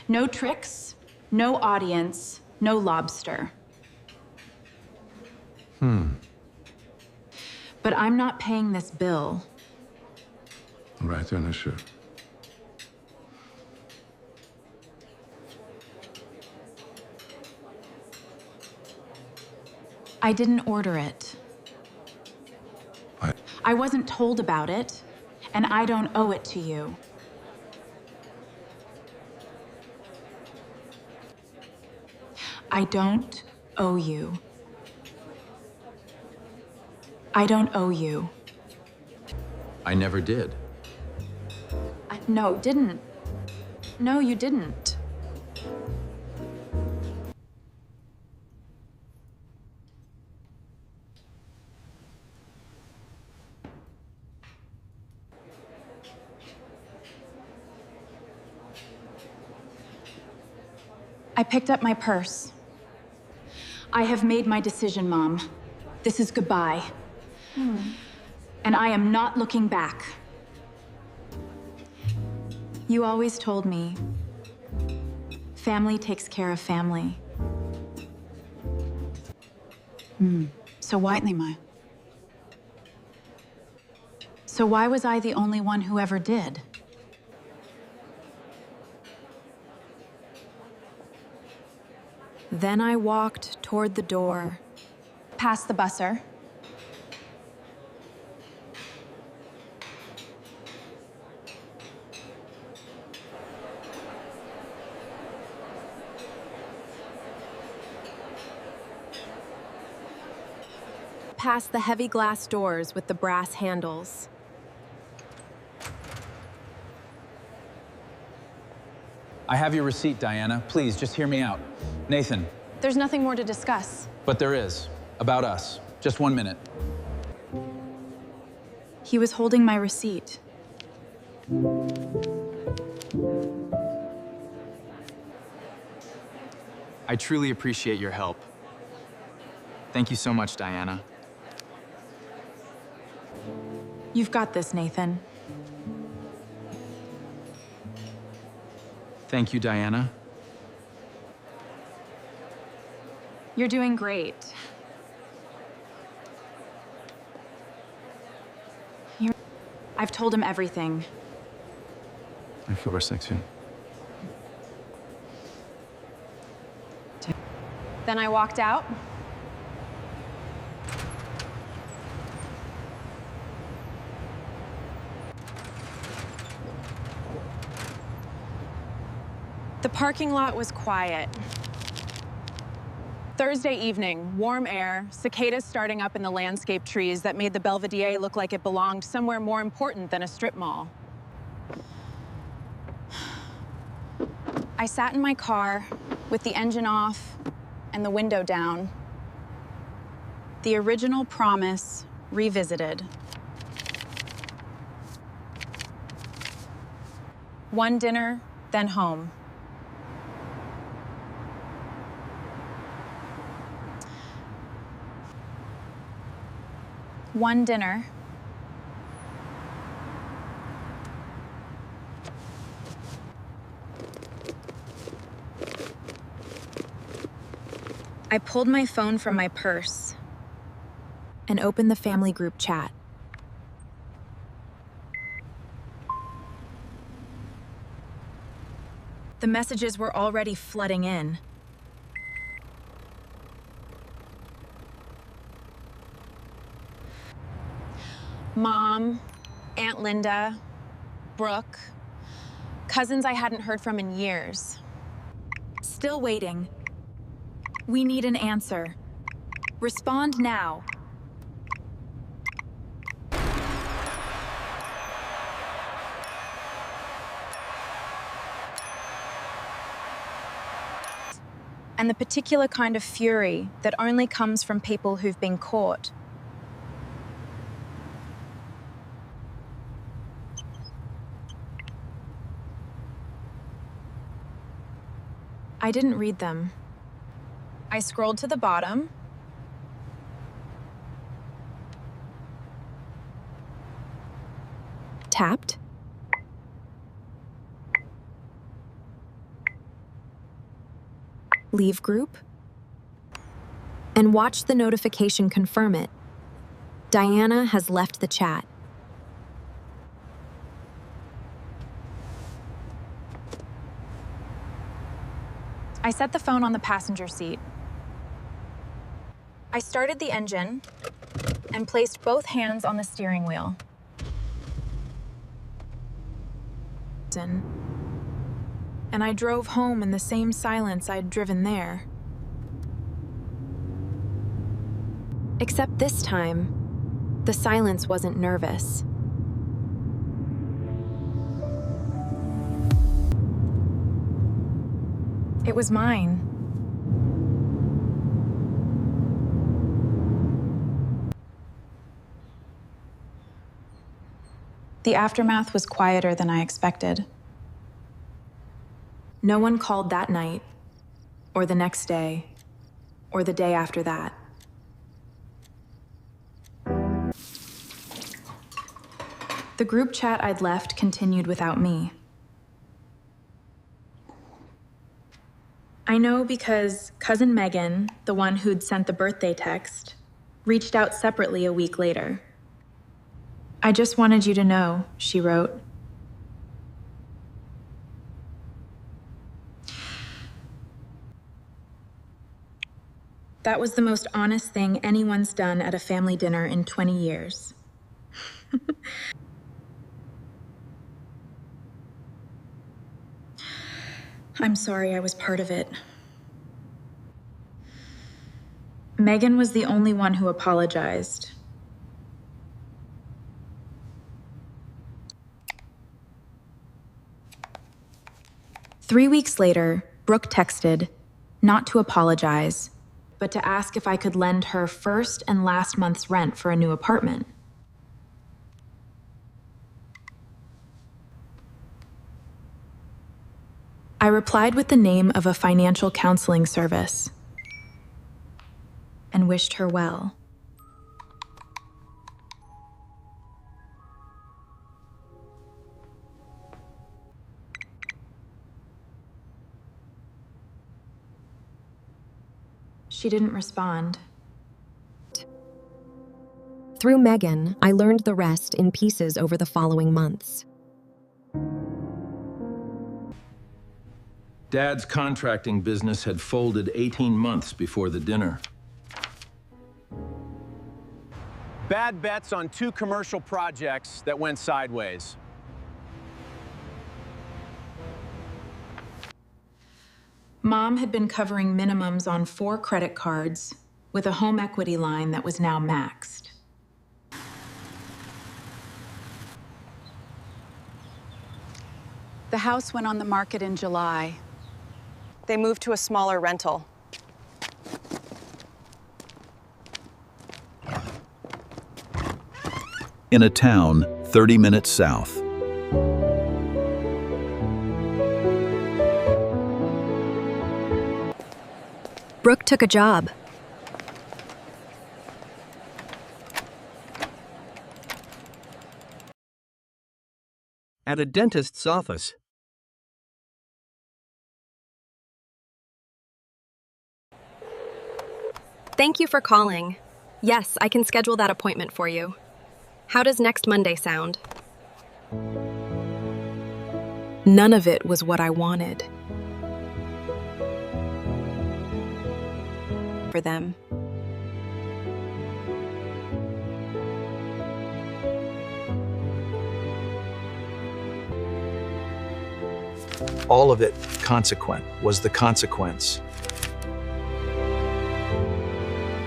No tricks, no audience, no lobster. But I'm not paying this bill. Right, understood. I didn't order it. What? I wasn't told about it, and I don't owe it to you. I don't owe you. I don't owe you. I never did. No, didn't. No, you didn't. I picked up my purse. I have made my decision, Mom. This is goodbye. And I am not looking back. You always told me, family takes care of family. So why was I the only one who ever did? Then I walked toward the door. Past the busser. Past the heavy glass doors with the brass handles. I have your receipt, Diana. Please, just hear me out. Nathan. There's nothing more to discuss. But there is. About us. Just 1 minute. He was holding my receipt. I truly appreciate your help. Thank you so much, Diana. You've got this, Nathan. Thank you, Diana. You're doing great. I've told him everything. I feel section. Then I walked out. The parking lot was quiet. Thursday evening, warm air, cicadas starting up in the landscape trees that made the Belvedere look like it belonged somewhere more important than a strip mall. I sat in my car with the engine off and the window down. The original promise revisited. One dinner, then home. one dinner. I pulled my phone from my purse and opened the family group chat. The messages were already flooding in. Mom, Aunt Linda, Brooke, cousins I hadn't heard from in years. Still waiting. We need an answer. Respond now. And the particular kind of fury that only comes from people who've been caught. I didn't read them. I scrolled to the bottom. Tapped. Leave group. And watched the notification confirm it. Diana has left the chat. I set the phone on the passenger seat. I started the engine and placed both hands on the steering wheel. And I drove home in the same silence I'd driven there. Except this time, the silence wasn't nervous. It was mine. The aftermath was quieter than I expected. No one called that night, or the next day, or the day after that. The group chat I'd left continued without me. I know because cousin Megan, the one who'd sent the birthday text, reached out separately a week later. "I just wanted you to know," she wrote. That was the most honest thing anyone's done at a family dinner in 20 years. I'm sorry I was part of it. Megan was the only one who apologized. Three weeks later, Brooke texted, not to apologize, but to ask if I could lend her first and last month's rent for a new apartment. I replied with the name of a financial counseling service and wished her well. She didn't respond. Through Megan, I learned the rest in pieces over the following months. Dad's contracting business had folded 18 months before the dinner. Bad bets on 2 commercial projects that went sideways. Mom had been covering minimums on 4 credit cards with a home equity line that was now maxed. The house went on the market in July. They moved to a smaller rental. In a town 30 minutes south. Brooke took a job. at a dentist's office. Thank you for calling. Yes, I can schedule that appointment for you. How does next Monday sound? None of it was what I wanted. For them. All of it was the consequence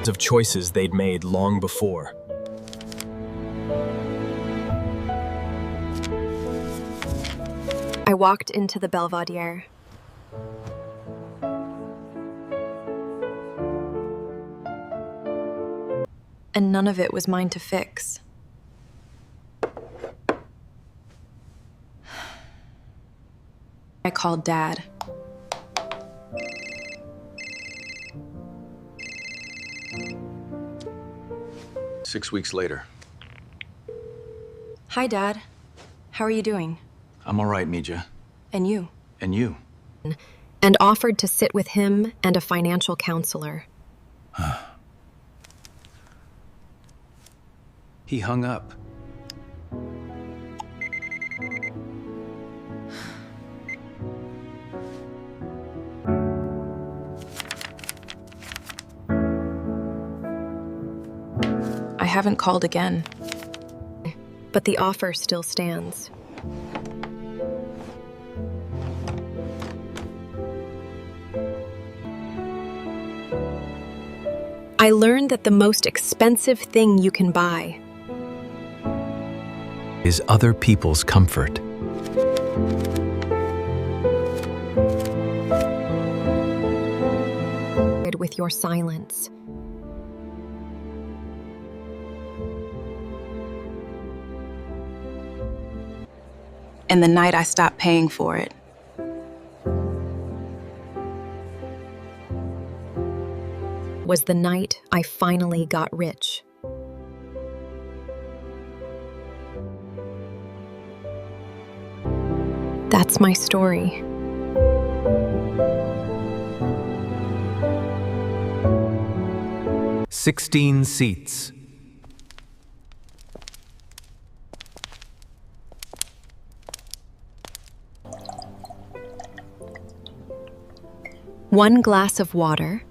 of choices they'd made long before. I walked into the Belvedere. And none of it was mine to fix. I called Dad. Six weeks later. Hi, Dad. How are you doing? I'm all right, Mija. And you? And you? And offered to sit with him and a financial counselor. He hung up. I haven't called again. But the offer still stands. I learned that the most expensive thing you can buy is other people's comfort. With your silence. And the night I stopped paying for it, was the night I finally got rich. That's my story. "16 seats. One glass of water.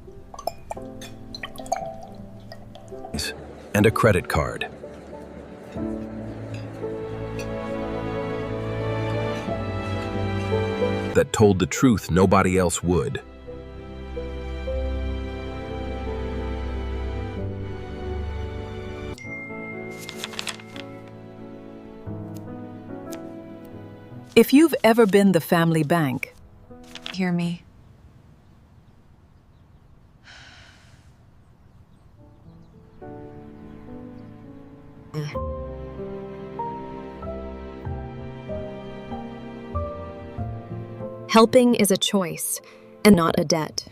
And a credit card. That told the truth nobody else would. If you've ever been the family bank, hear me. Helping is a choice and not a debt.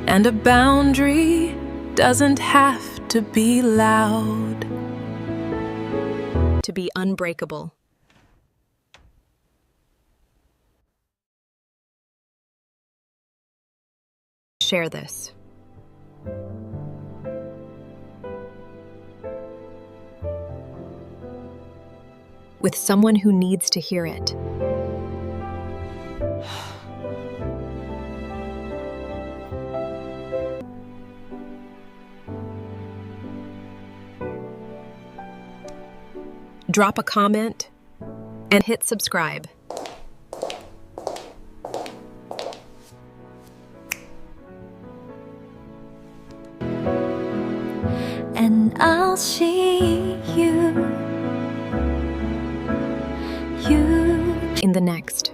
And a boundary doesn't have to be loud. To be unbreakable. Share this. With someone who needs to hear it. Drop a comment and hit subscribe. And I'll see you In the next.